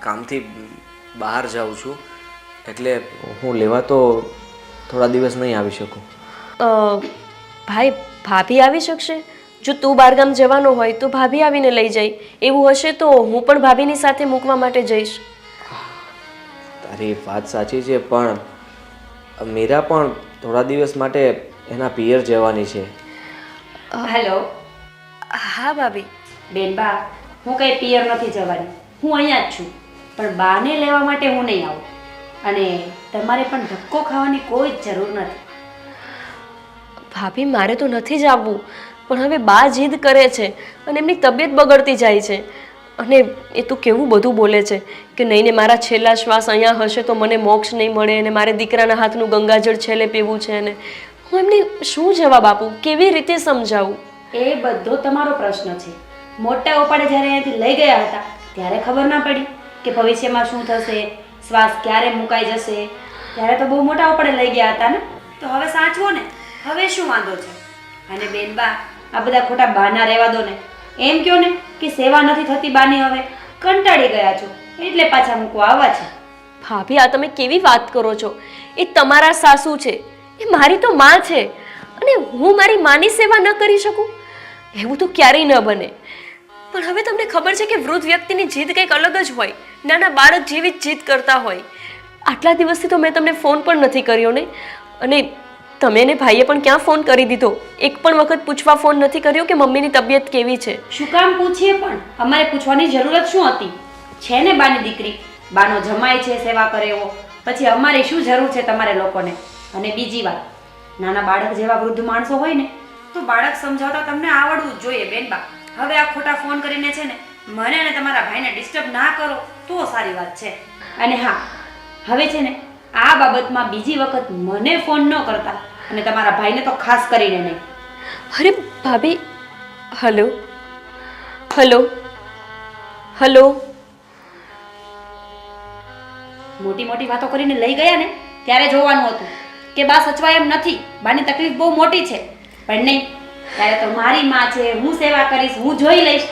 કામથી બહાર જાઉં છું, એટલે હું લેવા તો થોડા દિવસ નહીં આવી શકું. ભાઈ, ભાભી આવી શકશે? જો તું બહારગામ જવાનો હોય તો ભાભી આવીને લઈ જાય. એવું હશે તો હું પણ ભાભીની સાથે મૂકવા માટે જઈશ. તારી વાત સાચી છે, પણ મીરા પણ થોડા દિવસ માટે એના પિયર જવાની છે. હેલો. હા ભાભી. બેન બા, હું કંઈ પિયર નથી જવાની, હું અહીંયા જ છું. પણ બાને લેવા માટે હું નહીં આવું. અને તમારે પણ ધક્કો ખાવાની કોઈ જ જરૂર નથી. ભાભી મારે તો નથી જ આવવું, પણ હવે બા જીદ કરે છે અને એમની તબિયત બગડતી જાય છે. અને એ તો કેવું બધું બોલે છે કે નહીં ને મારા છેલ્લા શ્વાસ અહીંયા હશે તો મને મોક્ષ નહીં મળે, અને મારે દીકરાના હાથનું ગંગાજળ છેલ્લે પીવું છે. અને હું એમને શું જવાબ આપું, કેવી રીતે સમજાવું? એ બધો તમારો પ્રશ્ન છે. મોટા ઉપાડે જ્યારે અહીંયાથી લઈ ગયા હતા ત્યારે ખબર ના પડી કે ભવિષ્યમાં શું થશે, શ્વાસ ક્યારે મુકાઈ જશે. ત્યારે તો બહુ મોટા ઉપાડે લઈ ગયા હતા ને. તો હવે સાચવો ને, હવે શું વાંધો છે? અને બેન બા, આ બધા ખોટા બહાના રહેવા દો ને. એમ કહો ને કે સેવા નથી થતી બાની, હવે કંટાળી ગયા છો એટલે પાછા મૂકવા આવવા છે. ભાભી આ તમે કેવી વાત કરો છો? એ તમારા સાસુ છે, એ મારી તો માં છે, અને હું મારી માની સેવા ન કરી શકું? એવું તો ક્યારેય ન બને. પણ હવે તમને ખબર છે કે વૃદ્ધ વ્યક્તિની જીદ કંઈક અલગ જ હોય, નાના બાળક જેવી જ જીદ કરતા હોય. આટલા દિવસથી તો મેં તમને ફોન પણ નથી કર્યો ને, અને તમે ને ભાઈએ પણ ક્યાં ફોન કરી દીધો? એક પણ વખત પૂછવા ફોન નથી કર્યો કે મમ્મીની તબિયત કેવી છે? શું કામ પૂછીએ? પણ અમારે પૂછવાની જરૂરત શું હતી? છે ને બાની દીકરી, બાનો જમાય છે, સેવા કરે એવો. પછી અમારે શું જરૂર છે તમારે લોકોને? અને બીજી વાત, નાના બાળક જેવા વૃદ્ધ માણસો હોય ને તો બાળક સમજાવતા તમને આવડવું જ જોઈએ બેનબા. હવે આ ખોટા ફોન કરીને છે ને મને અને તમારા ભાઈને ડિસ્ટર્બ ના કરો તો સારી વાત છે. અને હા, હવે છે ને આ બાબતમાં બીજી વખત મને ફોન ન કરતા, અને તમારા ભાઈને તો ખાસ કરીને નહીં. અરે ભાભી, હલો હલો હલો. મોટી મોટી વાતો કરીને લઈ ગયા ને ત્યારે જોવાનું હતું કે બા સચવાય એમ નથી, બાની તકલીફ બહુ મોટી છે. પણ નહીં, ત્યારે તો મારી માં છે, હું સેવા કરીશ, હું જોઈ લઈશ.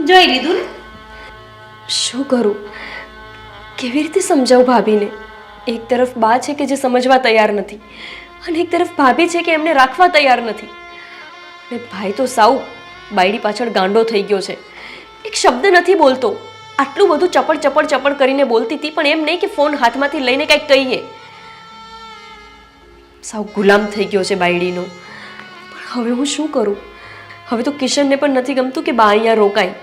જોઈ લીધું ને. શું કરું? કેવી રીતે સમજાવું ભાભીને? એક તરફ બા છે કે જે સમજવા તૈયાર નથી, અને એક તરફ ભાભી છે કે એમને રાખવા તૈયાર નથી. અને ભાઈ તો સાવ બાયડી પાછળ ગાંડો થઈ ગયો છે, એક શબ્દ નથી બોલતો. આટલું બધું ચપડ કરીને બોલતી હતી, પણ એમ નહીં કે ફોન હાથમાંથી લઈને કંઈક કહીએ. સાવ ગુલામ થઈ ગયો છે બાયડીનો. પણ હવે હું શું કરું? હવે તો કિશનને પણ નથી ગમતું કે બા અહીંયા રોકાય,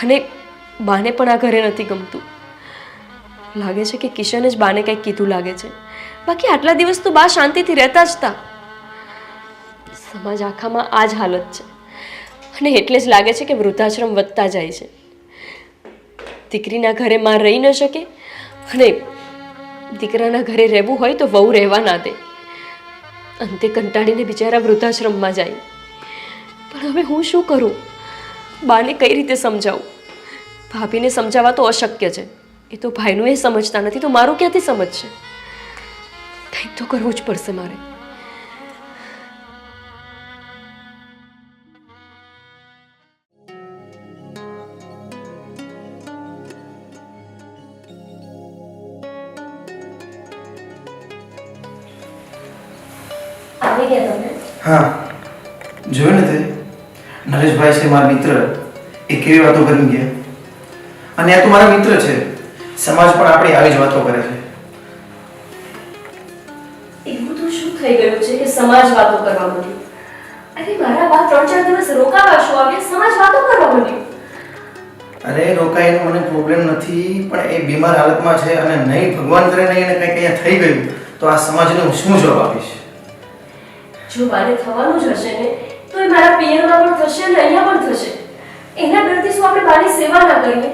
અને બાને પણ આ ઘરે નથી ગમતું. લાગે છે કે કિશને જ બાને કંઈક કીધું લાગે છે. બાકી આટલા દિવસ તો બા શાંતિથી રહેતા જ હતા. સમાજ આખામાં આ જ હાલત છે, અને એટલે જ લાગે છે કે વૃદ્ધાશ્રમ વધતા જાય છે. દીકરીના ઘરે માં રહી ન શકે, અને દીકરાના ઘરે રહેવું હોય તો વહુ રહેવા ના દે. અંતે કંટાળીને બિચારા વૃદ્ધાશ્રમમાં જાય. પણ હવે હું શું કરું? બાને કઈ રીતે સમજાવું? ભાભીને સમજાવવા તો અશક્ય છે. એ તો ભાઈનું એ સમજતા નથી, તો મારું ક્યાંથી સમજશે? કંઈક તો કરવું જ પડશે મારે. આવી ગયા તમે? હા, જોયું ને તે નરેશભાઈ છે મારા મિત્ર, એ કેવી વાતો કરી ગયા. અને આ તો મારા મિત્ર છે, સમાજ પણ આપણી આવી જ વાતો કરે છે. એવું તો શું થઈ ગયું છે કે સમાજ વાતો કરવા માંડ્યો? અરે મારા બા 3-4 દિવસ રોકાવા શું આવે, સમાજ વાતો કરવા માંડ્યો? અરે રોકાઈનો મને પ્રોબ્લેમ નથી, પણ એ બીમાર હાલતમાં છે, અને નહીં ભગવાન કરે નહીં એને કંઈક અહીંયા થઈ ગયું તો આ સમાજને હું શું જવાબ આપીશ? જો બાને થવાનું જ હશે ને તો એ મારા પિયરમાં પણ થશે અને અહીંયા પણ થશે. એના ડરથી શું આપણે બાની સેવા ના કરીએ?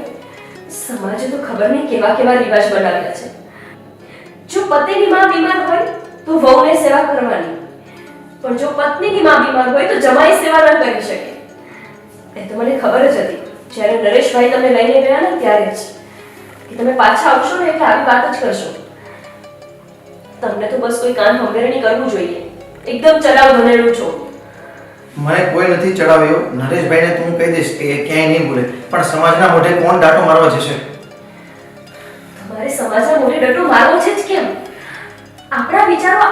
સમાજે તો ખબર નહીં કેવા કેવા રિવાજ બનાવ્યા છે. જો પતિની માં બીમાર હોય તો વહુને સેવા કરવાની, પણ જો પત્નીની માં બીમાર હોય તો જમાઈ સેવા ન કરી શકે. એ તો મને ખબર જ હતી જ્યારે નરેશભાઈ તમને લઈને ગયા ને ત્યારે જ, કે તમે પાછા આવશો ને એટલે આવી વાત જ કરશો. તમને તો બસ કોઈ કાન હંભેરણી કરવું જોઈએ. એકદમ ચડાવ ભરેલું છો. મને કોઈ નથી ચડાવ્યો. નરેશભાઈને તો હું કહી દઈશ કે એ ક્યાંય નહીં બોલે, પણ સમાજના મોઢે કોણ દાટો મારવા જશે? તમારે સમાજના મોઢે ડટો મારવો છે જ કેમ? આપણા વિચારો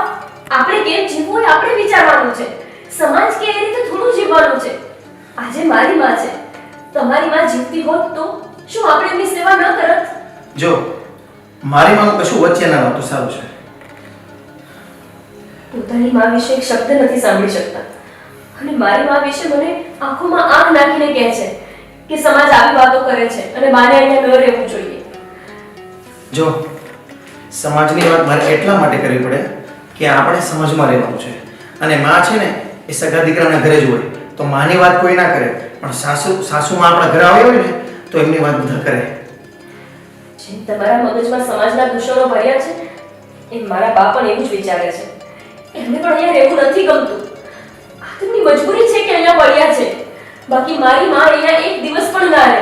આપણે કેમ જીવવું હોય આપણે વિચારવાનું છે. સમાજ કે એ રીતે થોડું જીવવાનું છે. આજે મારી માં છે, તમારી માં જીવતી હોત તો શું આપણે એમની સેવા ન કરત? જો મારી માં કશું વચ્ચે ના આવતું સારું છે. પોતાની માં વિશે એક શબ્દ નથી સાંભળી શકતા, અને મારી મા વિશે મને આંખોમાં આંખ નાખીને કહે છે કે સમાજ આવી વાતો કરે છે અને માને અહીંયા ન રહેવું જોઈએ. જો સમાજની વાત મારે એટલા માટે કરવી પડે કે આપણે સમાજમાં રહેવાનું છે. અને માં છે ને એ સગા દીકરાના ઘરે જ હોય, તો માની વાત કોઈ ના કરે, પણ સાસુમાં આપણા ઘરે આવ્યા હોય ને તો એમની વાત બધા કરે. જેમ તમારા મગજમાં સમાજના દૂષણો ભર્યા છે એમ મારા બા પણ એવું જ વિચારે છે. એમને પણ અહીંયા રહેવું નથી ગમતું. આ તેમની મજબૂરી છે કે અહીંયા પડ્યા છે. બાકી મારી માં અહીંયા એક દિવસ પણ ના રહે.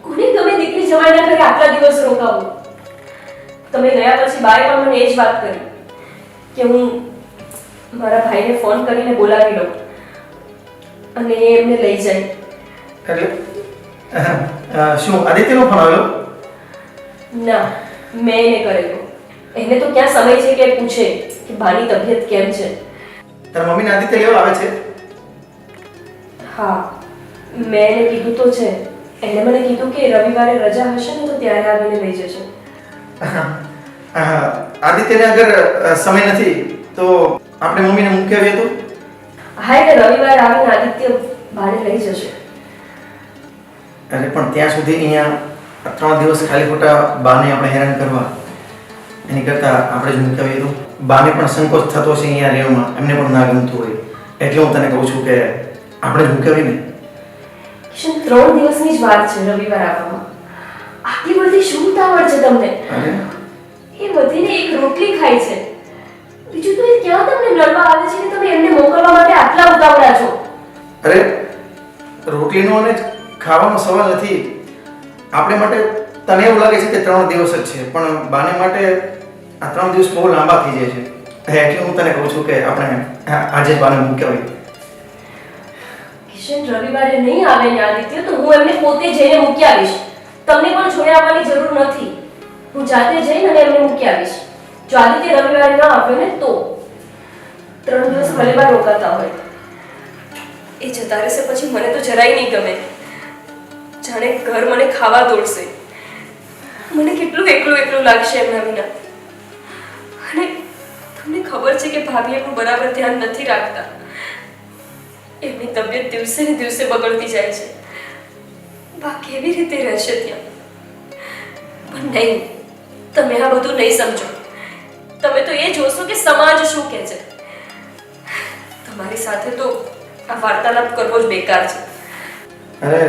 કોને ગમે દીકરી જમાઈના ઘરે આટલા દિવસ રોકાવું? તમે ગયા પછી બાએ પણ મને એ જ વાત કરી કે હું મારા ભાઈને ફોન કરીને બોલાવી લઉં અને એ એમને લઈ જાય. એટલે શું આદિત્યનો ફોન આવ્યો? ના, મેં એને કરેલો. એને તો ક્યાં સમય છે કે પૂછે કે બાની તબિયત કેમ છે. તારા મમ્મીને આદિત્ય લેવા આવે છે? હા, મેં એને કીધું તો છે. એને મને કીધું કે રવિવારે રજા હશે ને તો ત્યારે આવીને લઈ જશે. આદિત્યને અગર સમય નથી તો આપણે મમ્મીને મૂકી આવીએ તો? હા, એટલે રવિવારે આવીને આદિત્ય બાને લઈ જશે. અરે પણ ત્યાં સુધી અહીંયા 3 દિવસ ખાલી ખોટા બાને આપણે હેરાન કરવા એની કરતાં આપણે જ મૂકી આવીએ તો? બાને પણ સંકોચ થતો છે અહીંયા રહેવામાં, એમને પણ ના ગમતું હોય, એટલે હું તને કહું છું કે આપણે જ મૂકી આવીને. કિશન, 3 દિવસની જ વાત છે રવિવાર આવવામાં. આટલી બધી શું ઉતાવળ છે તમને? અરે એ વધીને એક રોટલી ખાય છે. બીજું તો એ ક્યાં તમને લડવા આવે છે કે તમે એમને મોકલવા માટે આટલા ઉતાવળા છો? અરે રોટલીનો અને ખાવાનો સવાલ નથી. આપણે માટે તને એવું લાગે છે કે 3 દિવસ જ છે, પણ બાને માટે આ 3 દિવસ બહુ લાંબા થઈ જાય છે. એટલે હું તને કહું છું કે આપણે આજે જ બાને મૂકી આવીએ. કિશન, રવિવારે નહીં આવે ને આદિત્ય તો હું એમને પોતે જઈને મૂકી આવીશ. તમને પણ છોડી આવવાની જરૂર નથી. હું જાતે જઈને અને એમને મૂકી આવીશ. જો આદિત્ય રવિવારે ના આવ્યો ને તો 3 દિવસ ભલેવાર રોકાતા હોય. એ જતા રહેશે પછી મને તો જરાય નહીં ગમે. જાણે ઘર મને ખાવા દોડશે. મને કેટલું એકલું એકલું લાગશે એમના વિના. અને તમને ખબર છે કે ભાભી એમનું બરાબર ધ્યાન નથી રાખતા. એમની તબિયત દિવસે ને દિવસે બગડતી જાય છે. બા કેવી રીતે રહેશે ત્યાં? પણ નહીં, તમે આ બધું નહીં સમજો. તમે તો એ જોશો કે સમાજ શું કહે છે. તમારી સાથે તો આ વાર્તાલાપ કરવો જ બેકાર છે. અરે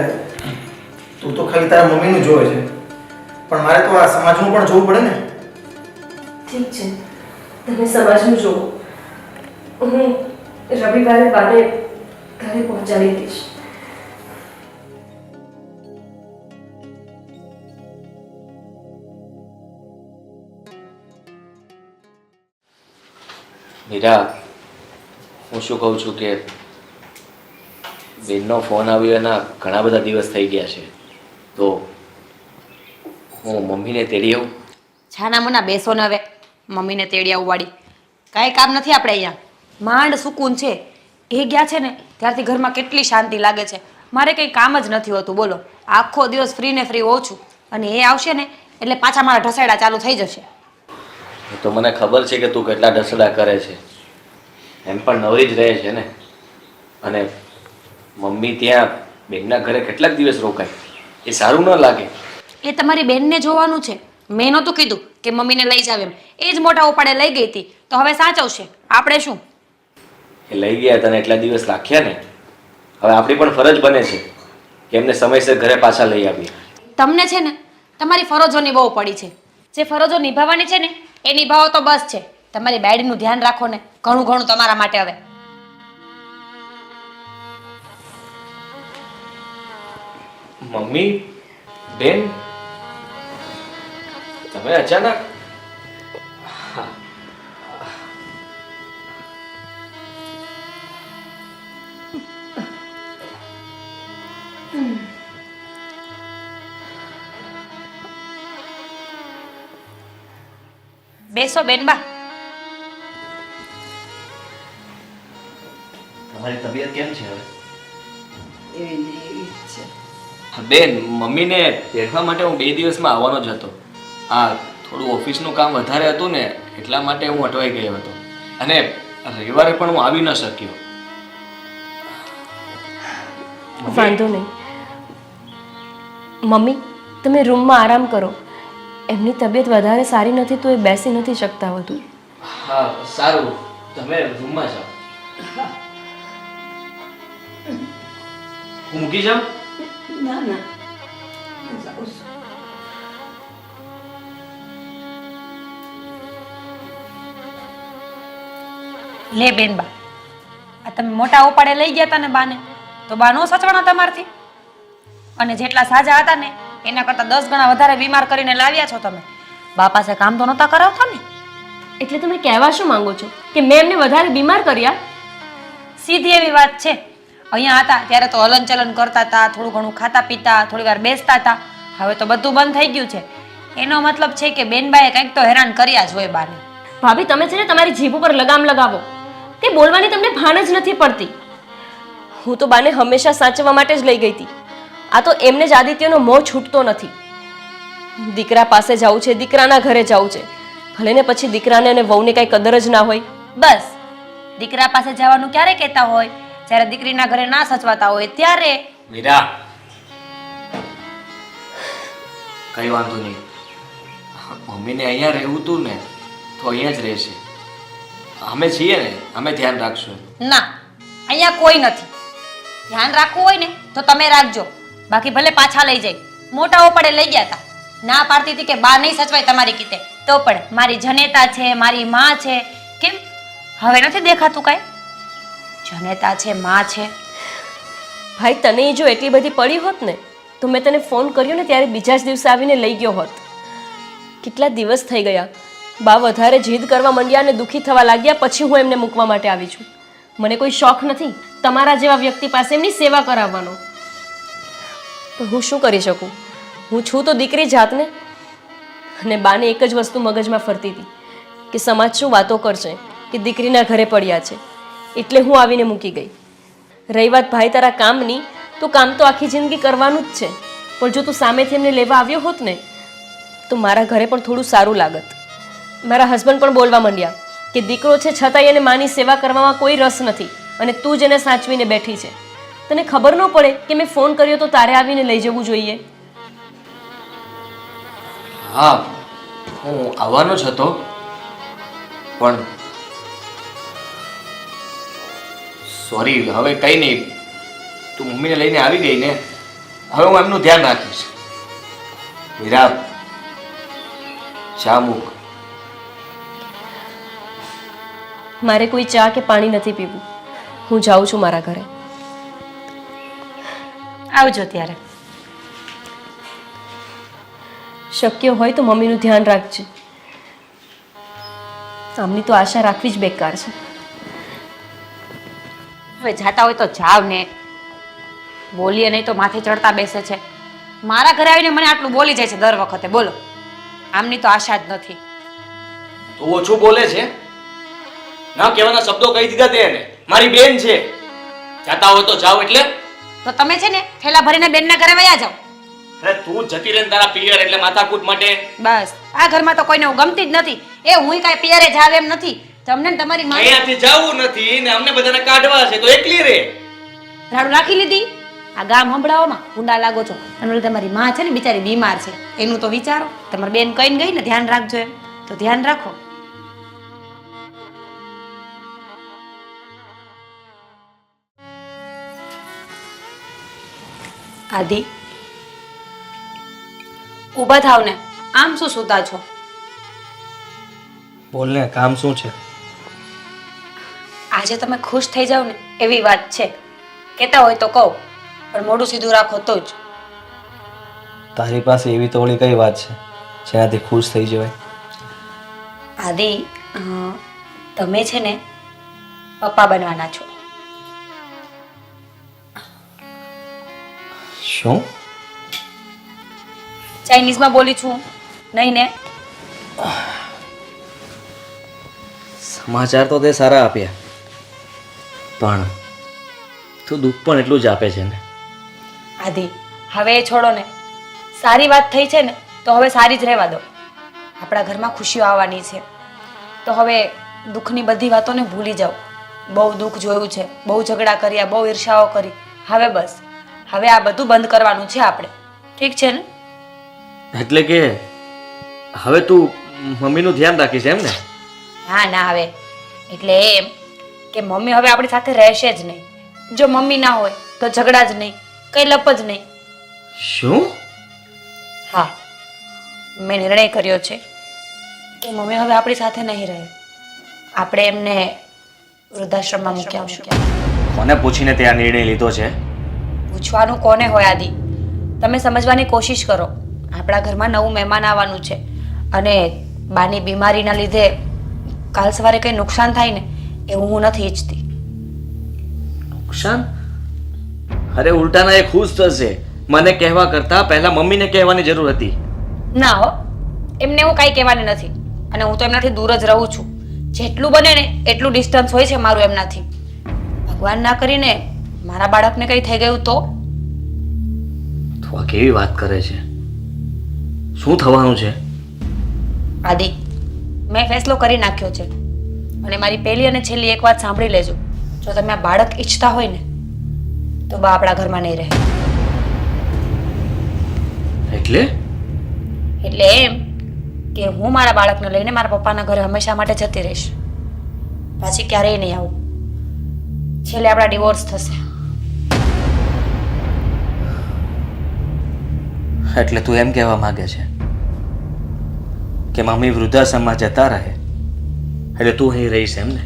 તું તો ખાલી તારા મમ્મીનું જોવે છે, પણ મારે તો આ સમાજનું પણ જોવું પડે ને. ઠીક છે, તમે સમાજનું જોવો. હું રવિવારે બાને ઘરે પહોંચાડી દઈશ. મીરા, હું શું કહું છું કે બેનનો ફોન આવ્યો એના ઘણા બધા દિવસ થઈ ગયા છે, તો હું મમ્મીને તેડી આવું. છાના મુના બેસો ને હવે મમ્મીને તેડી આવું વાળી. કાંઈ કામ નથી આપણે અહીંયા. માંડ સુકૂન છે. એ ગયા છે ને ત્યારથી ઘરમાં કેટલી શાંતિ લાગે છે. મારે કંઈ કામ જ નથી હોતું. બોલો, આખો દિવસ ફ્રી ને ફ્રી હોઉં છું, અને એ આવશે ને એટલે પાછા મારા ઢસેડા ચાલુ થઈ જશે. એ તો મને ખબર છે કે તું કેટલા ઢસડા કરે છે. એમ પણ નવરી જ રહે છે ને. અને મમ્મી ત્યાં બેનના ઘરે કેટલાક દિવસ રોકાય, એ સારું ન લાગે. એ તમારી બેનને જોવાનું છે. મેં નહોતું કીધું કે મમ્મીને લઈ જાવ એમ. એ જ મોટા ઉપાડે લઈ ગઈ હતી, તો હવે સાચવશે. આપણે શું? એ લઈ ગયા તને એટલા દિવસ રાખ્યા ને, હવે આપણી પણ ફરજ બને છે કે એમને સમયસર ઘરે પાછા લઈ આવીએ. તમને છે ને તમારી ફરજોની બહુ પડી છે. જે ફરજો નિભાવવાની છે ને એ નિભાવો તો બસ છે. તમારી બેડીનું ધ્યાન રાખો ને, ઘણું ઘણું તમારા માટે. હવે મમ્મી, બેન, તમે અચાનક? બેસો બેનબા. તમારી તબિયત કેમ છે હવે? એવી છે. બેન, મમ્મીને તેડવા માટે હું 2 દિવસમાં આવવાનો જ હતો. આ થોડું ઓફિસનું કામ વધારે હતું ને એટલા માટે હું અટવાઈ ગયો હતો, અને રવિવારે પણ હું આવી ન શક્યો. વાંધો નહીં. મમ્મી, તમે રૂમમાં આરામ કરો. એમની તબિયત વધારે સારી નથી તો એ બેસી નથી શકતા વધુ. હા સારું, તમે રૂમમાં જાઓ. હું મૂકી જાઉં? ના ના લે બેનબા, આ તમે મોટા ઉપાડે લઈ ગયા હતા ને બાને, તો બા નો સચવાના તમારથી? અને જેટલા સાજા હતા ને એના કરતા 10 ગણા વધારે બીમાર કરીને લાવ્યા છો તમે. બા પાસે કામ તો નહોતા કરાવતા ને? એટલે તમે કહેવા શું માંગો છો કે મેં એમને વધારે બીમાર કર્યા? સીધી એવી વાત છે. અહીંયા હતા ત્યારે તો હલનચલન કરતા હતા, થોડું ઘણું ખાતા પીતા, થોડી વાર બેસતા હતા. હવે તો બધું બંધ થઈ ગયું છે. એનો મતલબ છે કે બેનબાએ કંઈક તો હેરાન કર્યા જ હોય બાને. ભાભી, તમે છે ને તમારી જીભ ઉપર લગામ લગાવો. તે બોલવાની તમને ભાન જ નથી પડતી. હું તો બાને હંમેશા સાચવવા માટે જ લઈ ગઈ હતી. આ તો એમને જ આદિત્યનો મોહ છૂટતો નથી. દીકરા પાસે જવું છે, દીકરાના ઘરે જવું છે, ભલે ને પછી દીકરાને અને વહુને કઈ કદર જ ના હોય. બસ દીકરા પાસે જવાનું ક્યારે કહેતા હોય? જ્યારે દીકરીના ઘરે ના સચવાતા હોય ત્યારે. મીરા, કઈ વાંધો નહીં. મમ્મીને અહીંયા રહેવું તું ને તો અહીંયા જ રહેશે. અમે છીએ ને, અમે ધ્યાન રાખશું. ના, અહીંયા કોઈ નથી. ધ્યાન રાખવું હોય ને તો તમે રાખજો, બાકી ભલે પાછા લઈ જાય. મોટાઓ પડે લઈ ગયા હતા, ના પાડતી હતી કે બા નહીં સચવાય તમારી કીતે, તો પણ મારી જનેતા છે, મારી માં છે. કેમ હવે નથી દેખાતું કાંઈ? જનેતા છે, માં છે. ભાઈ, તને જો એટલી બધી પડી હોત ને તો મેં તને ફોન કર્યો ને ત્યારે બીજા જ દિવસે આવીને લઈ ગયો હોત. કેટલા દિવસ થઈ ગયા, બા વધારે જીદ કરવા માંડ્યા અને દુઃખી થવા લાગ્યા પછી હું એમને મૂકવા માટે આવી છું. મને કોઈ શોખ નથી તમારા જેવા વ્યક્તિ પાસે એમની સેવા કરાવવાનો, પણ હું શું કરી શકું? હું છું તો દીકરી જાતને. અને બાને એક જ વસ્તુ મગજમાં ફરતી હતી કે સમાજ શું વાતો કરશે કે દીકરીના ઘરે પડ્યા છે, એટલે હું આવીને મૂકી ગઈ. રહી વાત ભાઈ તારા કામની, તો કામ તો આખી જિંદગી કરવાનું જ છે, પણ જો તું સામેથી એમને લેવા આવ્યો હોત ને તો મારા ઘરે પણ થોડું સારું લાગત. મારા હસબન્ડ પણ બોલવા માંડ્યા કે દીકરો છે છતાંય એને માની સેવા કરવામાં કોઈ રસ નથી અને તું જ એને સાચવીને બેઠી છે. તને ખબર ન પડે કે મેં ફોન કર્યો તો તારે આવીને લઈ જવું જોઈએ? હા, હું આવવાનો જ હતો, પણ સોરી, હવે કઈ નહીં. તું મમ્મીને લઈને આવી ગઈ ને, હવે હું એમનું ધ્યાન રાખીશ. મીરા, ચા મૂક. મારે કોઈ ચા કે પાણી નથી પીવું. હું જાઉં છું મારા ઘરે. આવજો ત્યારે. શક્ય હોય તો મમ્મીનું ધ્યાન રાખજે. આમની તો આશા રાખવી જ બેકાર છે. હવે જાતા હોય તો જાવ ને, બોલીએ નહીં તો માથે ચડતા બેસે છે. મારા ઘરે આવીને મને આટલું બોલી જાય છે દર વખતે. બોલો, આમની તો આશા જ નથી. તો ઓછું બોલે છે? ના કહેવાના શબ્દો કહી દીધા તે એને. મારી બેન છે, જાતા હોય તો જાવ. એટલે તો તમે છે ને થેલા ભરીને બેનના ઘરે વયા જાઓ. અરે તું જતી રહે ને તારા પિયર એટલે માથાકૂટ માટે. બસ આ ઘરમાં તો કોઈને હું ગમતી જ નથી. એ હું કાંઈ પિયરે જાવ એમ નથી. તમને ને તમારી માં અહીંયાથી જવું નથી ને અમને બધાને કાઢવા છે, તો એકલી રે. રાડું રાખી લીધી. આ ગામ સંભળાવવામાં ઊંડા લાગો છો. અને તમારી માં છે ને બિચારી બીમાર છે, એનું તો વિચારો. તમારી બેન કહીને ગઈ ને ધ્યાન રાખજો એમ, તો ધ્યાન રાખો. આદિ, ઊભા થાવ ને. આમ શું સૂતા છો? બોલ ને, કામ શું છે? આજે તમે ખુશ થઈ જાવ ને એવી વાત છે. કહેતા હોય તો કહો, પણ મોઢું સીધું રાખો તો જ. તારી પાસે એવી તો ઓળી કઈ વાત છે જેનાથી ખુશ થઈ જવાય? આદિ, તમે છે ને પપ્પા બનવાના છો. શું? ચાઇનીઝમાં બોલી છું નહીં ને? સમાચાર તો તે સારા આપ્યા, પણ તું દુઃખ પણ એટલું જ આપે છે ને. આદિ, હવે એ છોડો ને. સારી વાત થઈ છે ને તો હવે સારી જ રહેવા દો. આપણા ઘરમાં ખુશીઓ આવવાની છે, તો હવે દુઃખની બધી વાતોને ભૂલી જાઓ. બહુ દુઃખ જોયું છે, બહુ ઝઘડા કર્યા, બહુ ઈર્ષાઓ કરી. હવે બસ હવે આ બધું બંધ કરવાનું છે આપણે, ઠીક છે ને? એટલે કે હવે તું મમ્મીનું ધ્યાન રાખીશ એમ ને? હા ના હવે એટલે એમ કે મમ્મી હવે આપણી સાથે રહેશે જ નહીં. જો મમ્મી ના હોય તો ઝઘડા જ નહીં, કઈ લપ જ નહીં. શું? હા, મેં નિર્ણય કર્યો છે કે મમ્મી હવે આપણી સાથે નહીં રહે. આપણે એમને વૃદ્ધાશ્રમમાં મૂકી આવશું. કોને પૂછીને તે આ નિર્ણય લીધો છે? પૂછવાનું કોને હોય આદિ? તમે સમજવાની કોશિશ કરો. આપણા ઘરમાં નવું મહેમાન આવવાનું છે અને બાની બીમારીના લીધે કાલ સવારે કંઈ નુકસાન થાય ને એવું હું નથી ઈચ્છતી. નુકસાન? અરે ઉલટાના એ ખુશ થશે. મને કહેવા કરતા પહેલા મમ્મીને કહેવાની જરૂર હતી. ના હો, એમને હું કાંઈ કહેવાની નથી અને હું તો એમનાથી દૂર જ રહું છું. જેટલું બને ને એટલું ડિસ્ટન્સ હોય છે મારું એમનાથી. ભગવાન ના કરીને મારા બાળકને કંઈ થઈ ગયું તો? તું આ કેવી વાત કરે છે? શું થવાનું છે? આદિ, મેં ફેસલો કરી નાખ્યો છે અને મારી પહેલી અને છેલ્લી એક વાત સાંભળી લેજો. જો તમે આ બાળક ઈચ્છતા હોય ને તો બા આપણા ઘરમાં નહીં રહે. એટલે એમ કે હું મારા બાળકને લઈને મારા પપ્પાના ઘરે હંમેશા માટે જતી રહીશ. પાછી ક્યારેય નહીં આવું. છેલ્લે આપણા ડિવોર્સ થશે. એટલે તું એમ કહેવા માંગે છે કે મમ્મી વૃદ્ધાશ્રમમાં જતા રહે એટલે તું અહીં રહીશ એમ ને?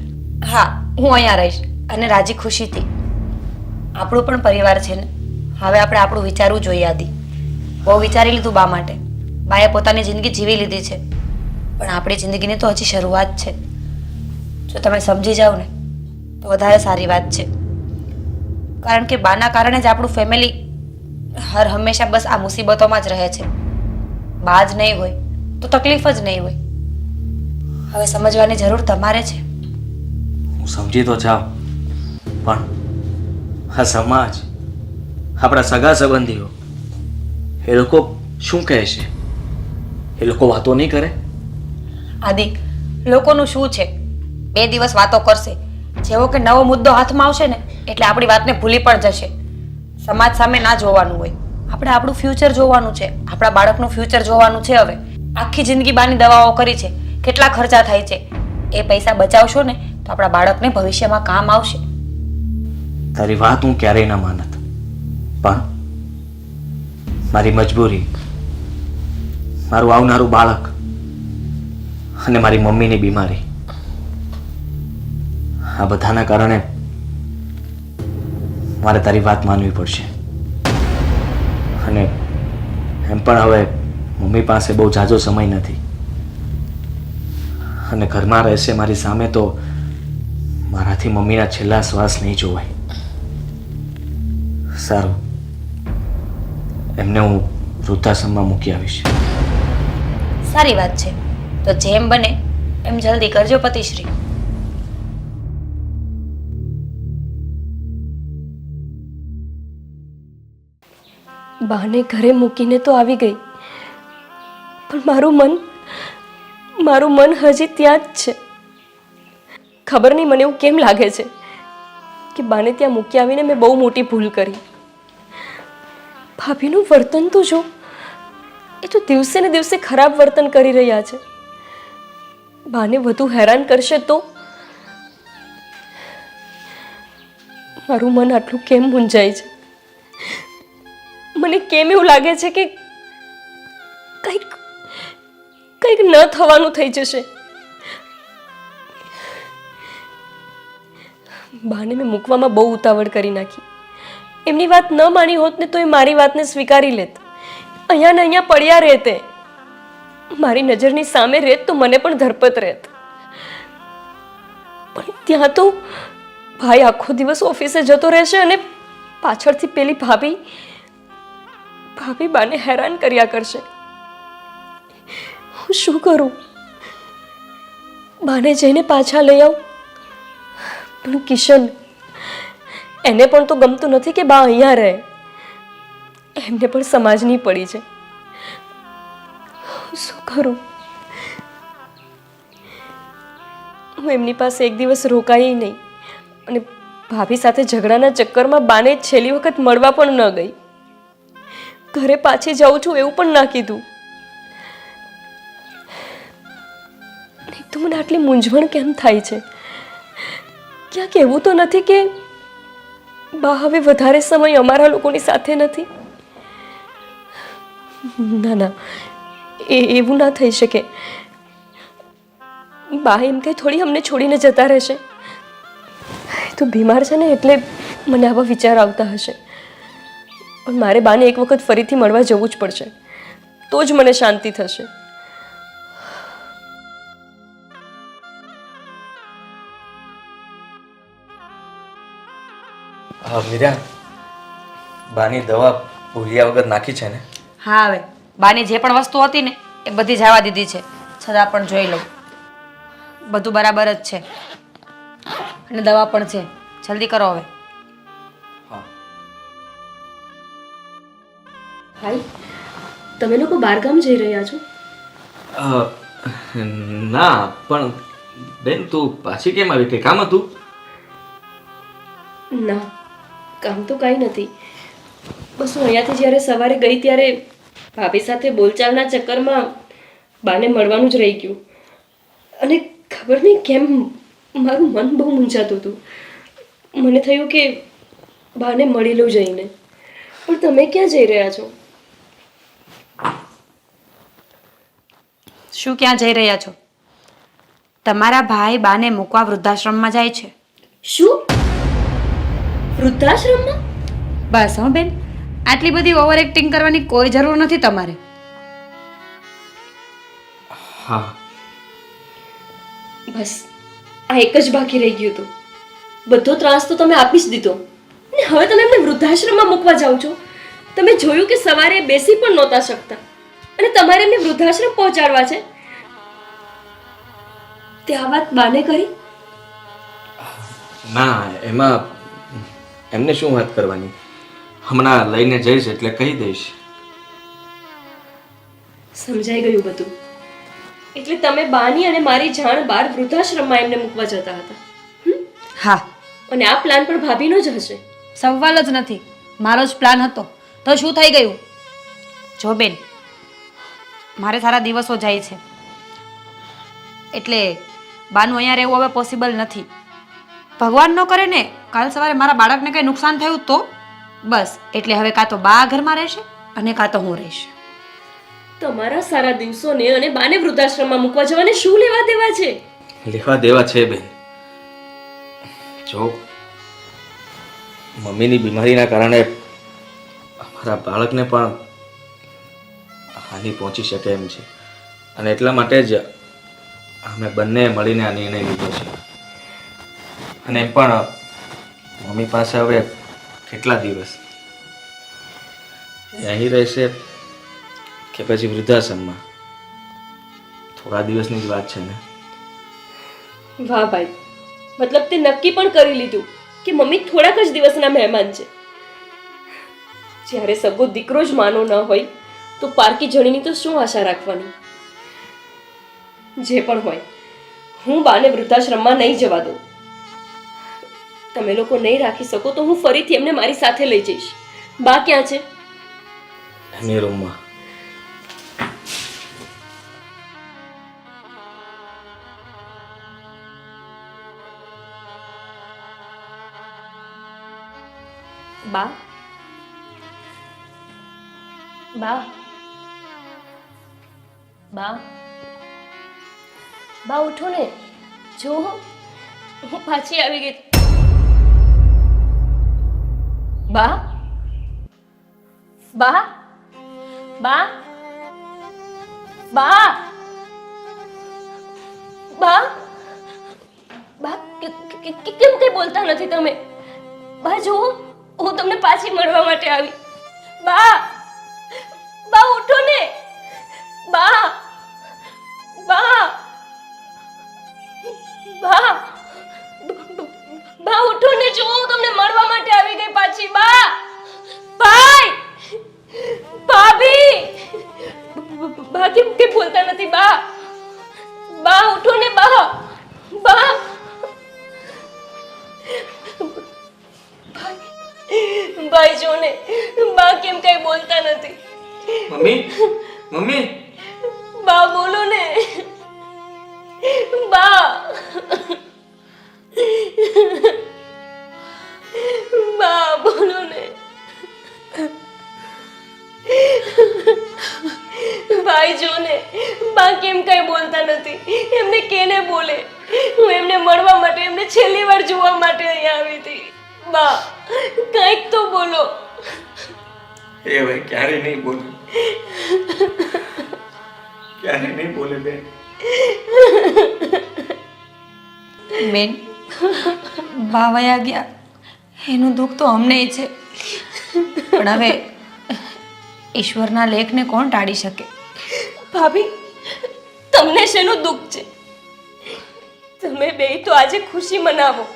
હા, હું અહીંયા રહીશ અને રાજી ખુશીથી. આપણું પણ પરિવાર છે ને. હવે આપણે આપણું વિચારવું જોઈએ આદિ. બહુ વિચારી લીધું બા માટે. બાએ પોતાની જિંદગી જીવી લીધી છે પણ આપણી જિંદગીની તો હજી શરૂઆત છે. જો તમે સમજી જાઓ ને તો વધારે સારી વાત છે. કારણ કે બાના કારણે જ આપણું ફેમિલી હર હંમેશા બસ આ મુસીબતોમાં જ રહે છે. બા જ નહીં હોય તો તકલીફ જ નહીં હોય. હવે સમજવાની જરૂર તમારે છે. હું સમજી તો જાઉં પણ આ સમાજ, આપણા સગા સંબંધીઓ એ લોકો શું કહે છે? એ લોકો વાતો નહીં કરે? આદિ, લોકોનું શું છે? 2 દિવસ વાતો કરશે. જેવો કે નવો મુદ્દો હાથમાં આવશે ને એટલે આપણી વાતને ભૂલી પણ જશે. સમાજ સામે ના જોવાનું હોય, આપણે આપણું ફ્યુચર જોવાનું છે. આપણા બાળકનું ફ્યુચર જોવાનું છે. હવે આખી જિંદગી બાની દવાઓ કરી છે, કેટલા ખર્ચા થાય છે. એ પૈસા બચાવશો ને તો આપણા બાળકને ભવિષ્યમાં કામ આવશે. તારી વાત હું ક્યારેય ના માનત પણ મારી મજબૂરી, મારું આવનારું બાળક અને મારી મમ્મીની બીમારી, આ બધાના કારણે મારે તારી વાત માનવી પડશે. અને એમ પણ હવે મમ્મી પાસે બહુ ઝાઝો સમય નથી અને ઘરમાં રહેશે મારી સામે તો મારાથી મમ્મીના છેલ્લા શ્વાસ નહીં જોવાય. સારું, એમને હું વૃદ્ધાશ્રમમાં મૂકી આવીશ. સારી વાત છે. તો જેમ બને એમ જલ્દી કરજો પતિશ્રી. બાને ઘરે મૂકીને તો આવી ગઈ પણ મારું મન હજી ત્યાં જ છે. ખબર નહીં મને એવું કેમ લાગે છે કે બાને ત્યાં મૂકી આવીને મેં બહુ મોટી ભૂલ કરી. ભાભીનું વર્તન તો જો, એ તો દિવસે ને દિવસે ખરાબ વર્તન કરી રહ્યા છે. બાને વધુ હેરાન કરશે તો? મારું મન આટલું કેમ મૂંઝાય છે? મને કેમ એવું લાગે છે કે કંઈક ન થવાનું થઈ જશે. બાને મેં મૂકવામાં બહુ ઉતાવળ કરી નાખી. એમની વાત ન માની હોત ને તો એ મારી વાતને સ્વીકારી લેત. અહીંયા ને અહીંયા પડ્યા રહેતે. મારી નજરની સામે રહેત તો મને પણ ધરપત રહેત. પણ ત્યાં તો ભાઈ આખો દિવસ ઓફિસે જતો રહેશે અને પાછળથી પેલી ભાભી બાને હેરાન કર્યા કરશે. હું શું કરું? બાને જઈને પાછા લઈ આવું પણ કિશન, એને પણ તો ગમતું નથી કે બા અહીંયા રહે. એમને પણ સમાજની પડી છે. શું કરું? હું એમની પાસે એક દિવસ રોકાઈ નહીં અને ભાભી સાથે ઝઘડાના ચક્કરમાં બાને છેલ્લી વખત મળવા પણ ન ગઈ. ઘરે પાછી જાઉં છું એવું પણ ના કીધું. એક તો મને આટલી મૂંઝવણ કેમ થાય છે? ક્યાંક એવું તો નથી કે બા હવે વધારે સમય અમારા લોકોની સાથે નથી? ના ના, એવું ના થઈ શકે. બા એમ કે થોડી અમને છોડીને જતા રહેશે? તો બીમાર છે ને એટલે મને આવા વિચાર આવતા હશે. પણ મારે બાને એક વખત ફરીથી મળવા જવું જ પડશે, તો જ મને શાંતિ થશે. હા મીરા, બાની દવા ભૂલ્યા વગર નાખી છે ને? હા, હવે બાની જે પણ વસ્તુ હતી ને એ બધી જવા દીધી છે. છતાં પણ જોઈ લઉં, બધું બરાબર જ છે અને દવા પણ છે. જલ્દી કરો હવે. હા. ભાઈ, તમે લોકો બહારગામ જઈ રહ્યા છો? ના પણ બેન, તું પાછી કેમ આવી? કઈ કામ હતું? ના, કામ તો કાંઈ નથી. બસ હું અહીંયાથી જ્યારે સવારે ગઈ ત્યારે ભાભી સાથે બોલચાલના ચક્કરમાં બાને મળવાનું જ રહી ગયું. અને ખબર નહીં કેમ મારું મન બહુ મૂંઝાતું હતું. મને થયું કે બાને મળી લઉં જઈને. પણ તમે ક્યાં જઈ રહ્યા છો? શું ક્યાં જઈ રહ્યા છો? તમારા ભાઈ બાને મૂકવા વૃદ્ધાશ્રમમાં જાય છે. શું? વૃદ્ધાશ્રમમાં? બસ હો બેન, આટલી બધી ઓવર એક્ટિંગ કરવાની કોઈ જરૂર નથી તમારે. હા. બસ આ એક જ બાકી રહી ગયું હતું. બધો ત્રાસ તો તમે આપી જ દીધો ને હવે તમે એમને વૃદ્ધાશ્રમમાં મૂકવા જાઓ છો. તમે જોયું કે સવારે બેસી પણ નહોતા શકતા અને તમારે એમને વૃદ્ધાશ્રમ પહોંચાડવા છે. તે આ વાત બાને કરી? ના, એમાં એમને શું વાત કરવાની? હમણાં લઈને જઈશ એટલે કહી દઈશ. સમજાઈ ગયું બધું. એટલે તમે બાની અને મારી જાણ બહાર વૃદ્ધાશ્રમમાં એમને મૂકવા જતા હતા? હા, અને આ પ્લાન પણ ભાભીનો જ હશે? સવાલ જ નથી, મારો જ પ્લાન હતો. તો શું થઈ ગયું? જો બેન, મારે સારા દિવસો જાય છે એટલે બાનું અહીંયા રહેવું હવે પોસિબલ નથી. ભગવાન ન કરે ને કાલ સવારે મારા બાળકને કંઈ નુકસાન થયું તો બસ, એટલે હવે કાં તો બા ઘરમાં રહેશે અને કાં તો હું રહીશ. તમારા સારા દિવસોને અને બાને વૃદ્ધાશ્રમમાં મૂકવા જવાને શું લેવા દેવા છે? લેવા દેવા છે બેન. જો મમ્મીની બીમારીના કારણે અમારા બાળકને પણ હાનિ પહોંચી શકે એમ છે અને એટલા માટે જ અમે બંને મળીને આ નિર્ણય લીધો છે. અને એમ પણ મમ્મી પાસે હવે કેટલા દિવસ અહીં રહેશે કે પછી વૃદ્ધાશ્રમમાં? થોડા દિવસની જ વાત છે ને. વાહ ભાઈ, મતલબ તે નક્કી પણ કરી લીધું કે મમ્મી થોડાક જ દિવસના મહેમાન છે. જ્યારે સગો દીકરો જ માનો ન હોય તો પારકી જણીની તો શું આશા રાખવાની? જે પણ હોય, હું બાને વૃદ્ધાશ્રમમાં નહીં જવા દઉં. તમે લોકો નહીં રાખી શકો તો હું ફરીથી એમને મારી સાથે લઈ જઈશ. બા ક્યાં છે? એમની રૂમમાં. બા, બા, બા, બા ઉઠો ને. જો હું પાછી આવી ગઈ. બા, બા, બા, બા, બા, બા, કેમ કઈ બોલતા નથી તમે? બા જો હું તમને પાછી મળવા માટે આવી. બા, બા ઉઠો ને. બા, બા, બા, બા ઉઠો ને. જો હું તમને મળવા માટે આવી ગઈ પાછી. બા, ભાઈ, ભાભી, બા કેમ બોલતા નથી? બા, બા ઉઠો ને. બા, બા, બા કેમ કઈ બોલતા નથી? મમ્મી મમ્મી બા બોલો ને, બા બા બોલો ને. ભાઈ જો ને, બા કેમ કઈ બોલતા નથી? એમને કેને બોલે? હું એમને મળવા માટે, એમને છેલ્લી વાર જોવા માટે અહીંયા આવી હતી. બા કંઈક તો બોલો. એ ભાઈ ક્યારે નહીં બોલે, ક્યારે નહીં બોલે બેન. બેન, બા વયા ગયા એનું દુઃખ તો અમને છે, પણ હવે ઈશ્વરના લેખને કોણ ટાળી શકે? ભાભી, તમને શેનું દુઃખ છે? તમે બે તો આજે ખુશી મનાવો.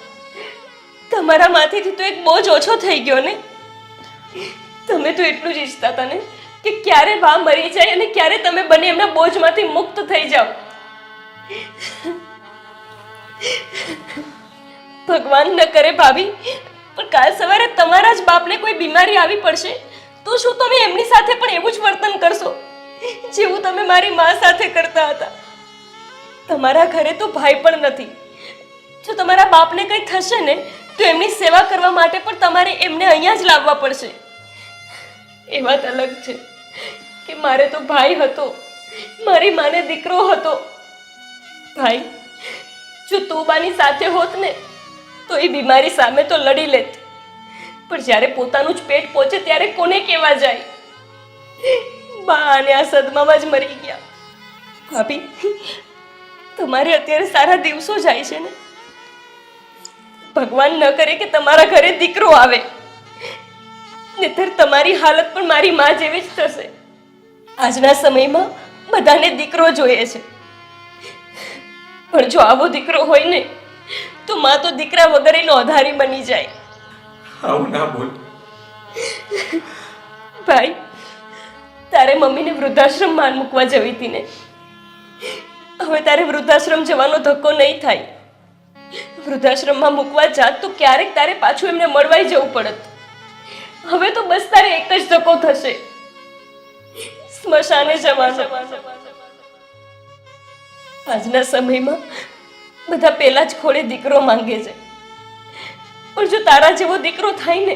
તમારા માથેથી તો એક બોજ ઓછો થઈ ગયો ને. તમે તો એટલું જ ઈચ્છતા હતા ને કે ક્યારે બા મરી જાય અને ક્યારે તમે બંને એમના બોજમાંથી મુક્ત થઈ જાઓ. ભગવાન ન કરે ભાભી, પણ કાલ સવારે તમારા જ બાપને કોઈ બીમારી આવી પડશે તો શું તમે એમની સાથે પણ એવું જ વર્તન કરશો જેવું તમે મારી મા સાથે કરતા હતા? તમારા ઘરે તો ભાઈ પણ નથી. જો તમારા બાપને કંઈ થશે ને તો એમની સેવા કરવા માટે પણ તમારે એમને અહીંયા જ લાવવા પડશે. એ વાત અલગ છે કે મારે તો ભાઈ હતો, મારી માને દીકરો હતો. ભાઈ, જો તું બાની સાથે હોત ને તો એ બીમારી સામે તો લડી લેત, પણ જ્યારે પોતાનું જ પેટ પહોંચે ત્યારે કોને કહેવા જાય? બા અને આ સદમામાં જ મરી ગયા. ભાભી, તમારે અત્યારે સારા દિવસો જાય છે ને. ભગવાન ન કરે કે તમારા ઘરે દીકરો આવે, નહીતર તમારી હાલત પણ મારી મા જેવી જ થશે. આજના સમયમાં બધાને દીકરો જોઈએ છે, પણ જો આવો દીકરો હોય ને તો મા તો દીકરા વગર એનો આધારી બની જાય. આવું ના બોલ. ભાઈ, તારે મમ્મીને વૃદ્ધાશ્રમમાં મૂકવા જવી હતી ને. હવે તારે વૃદ્ધાશ્રમ જવાનો ધક્કો નહીં થાય. વૃદ્ધાશ્રમમાં મૂકવા જાત તો ક્યારેક તારે પાછું એમને મળવાઈ જવું પડત. હવે તો બસ તારે એક જ ધક્કો થશે, સ્મશાને જવાનો. આજના સમયમાં બધા પહેલા જ ખોળે દીકરો માંગે છે, પણ જો તારા જેવો દીકરો થાય ને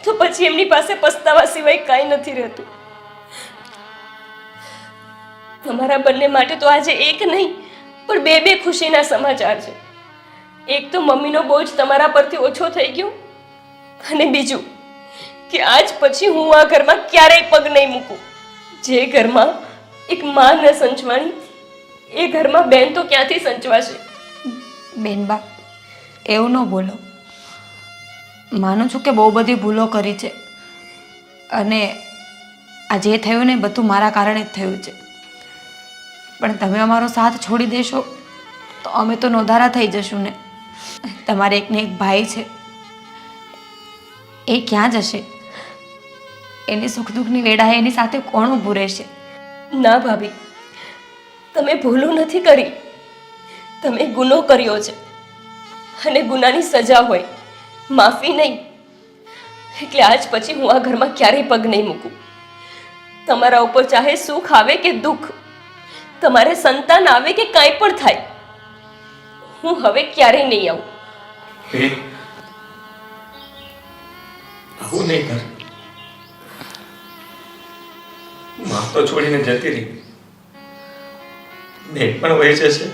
તો પછી એમની પાસે પસ્તાવા સિવાય કાંઈ નથી રહેતું. તમારા બંને માટે તો આજે એક નહીં પણ બે ખુશીના સમાચાર છે. એક તો મમ્મીનો બોજ તમારા પરથી ઓછો થઈ ગયો, અને બીજું કે આજ પછી હું આ ઘરમાં ક્યારેય પગ નહીં મૂકું. જે ઘરમાં એક માં ન સંચવાણી એ ઘરમાં બેન તો ક્યાંથી સંચવાશે? બેનબા, એવું ન બોલો. માનું છું કે બહુ બધી ભૂલો કરી છે, અને આ જે થયું ને બધું મારા કારણે જ થયું છે. પણ તમે અમારો સાથ છોડી દેશો તો અમે તો નોધારા થઈ જશું ને. તમારે એકને એક ભાઈ છે, એ ક્યાં જશે? એની સુખ દુઃખની વેળાએ એની સાથે કોણ ઊભું રહેશે? ના ભાભી, તમે ભૂલો નથી કરી, તમે ગુનો કર્યો છે, અને ગુનાની સજા હોય, માફી નહીં. એટલે આજ પછી હું આ ઘરમાં ક્યારેય પગ નહીં મૂકું. તમારા ઉપર ચાહે સુખ આવે કે દુઃખ, તમારે સંતાન આવે કે કાંઈ પણ થાય, હું હવે ક્યારેય નહીં આવું. બેન, આવું નહીં કર. માં તો છોડીને જતી રહી, બેન પણ વહી જશે.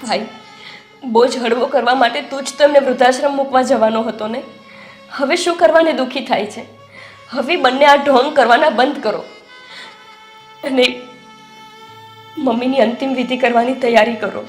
ભાઈ, બોજ હળવો કરવા માટે તું જ તો એમને વૃદ્ધાશ્રમ મૂકવા જવાનો હતો ને. હવે શું કરવાને દુઃખી થાય છે? હવે બંને આ ઢોંગ કરવાના બંધ કરો અને મમ્મીની અંતિમ વિધિ કરવાની તૈયારી કરો.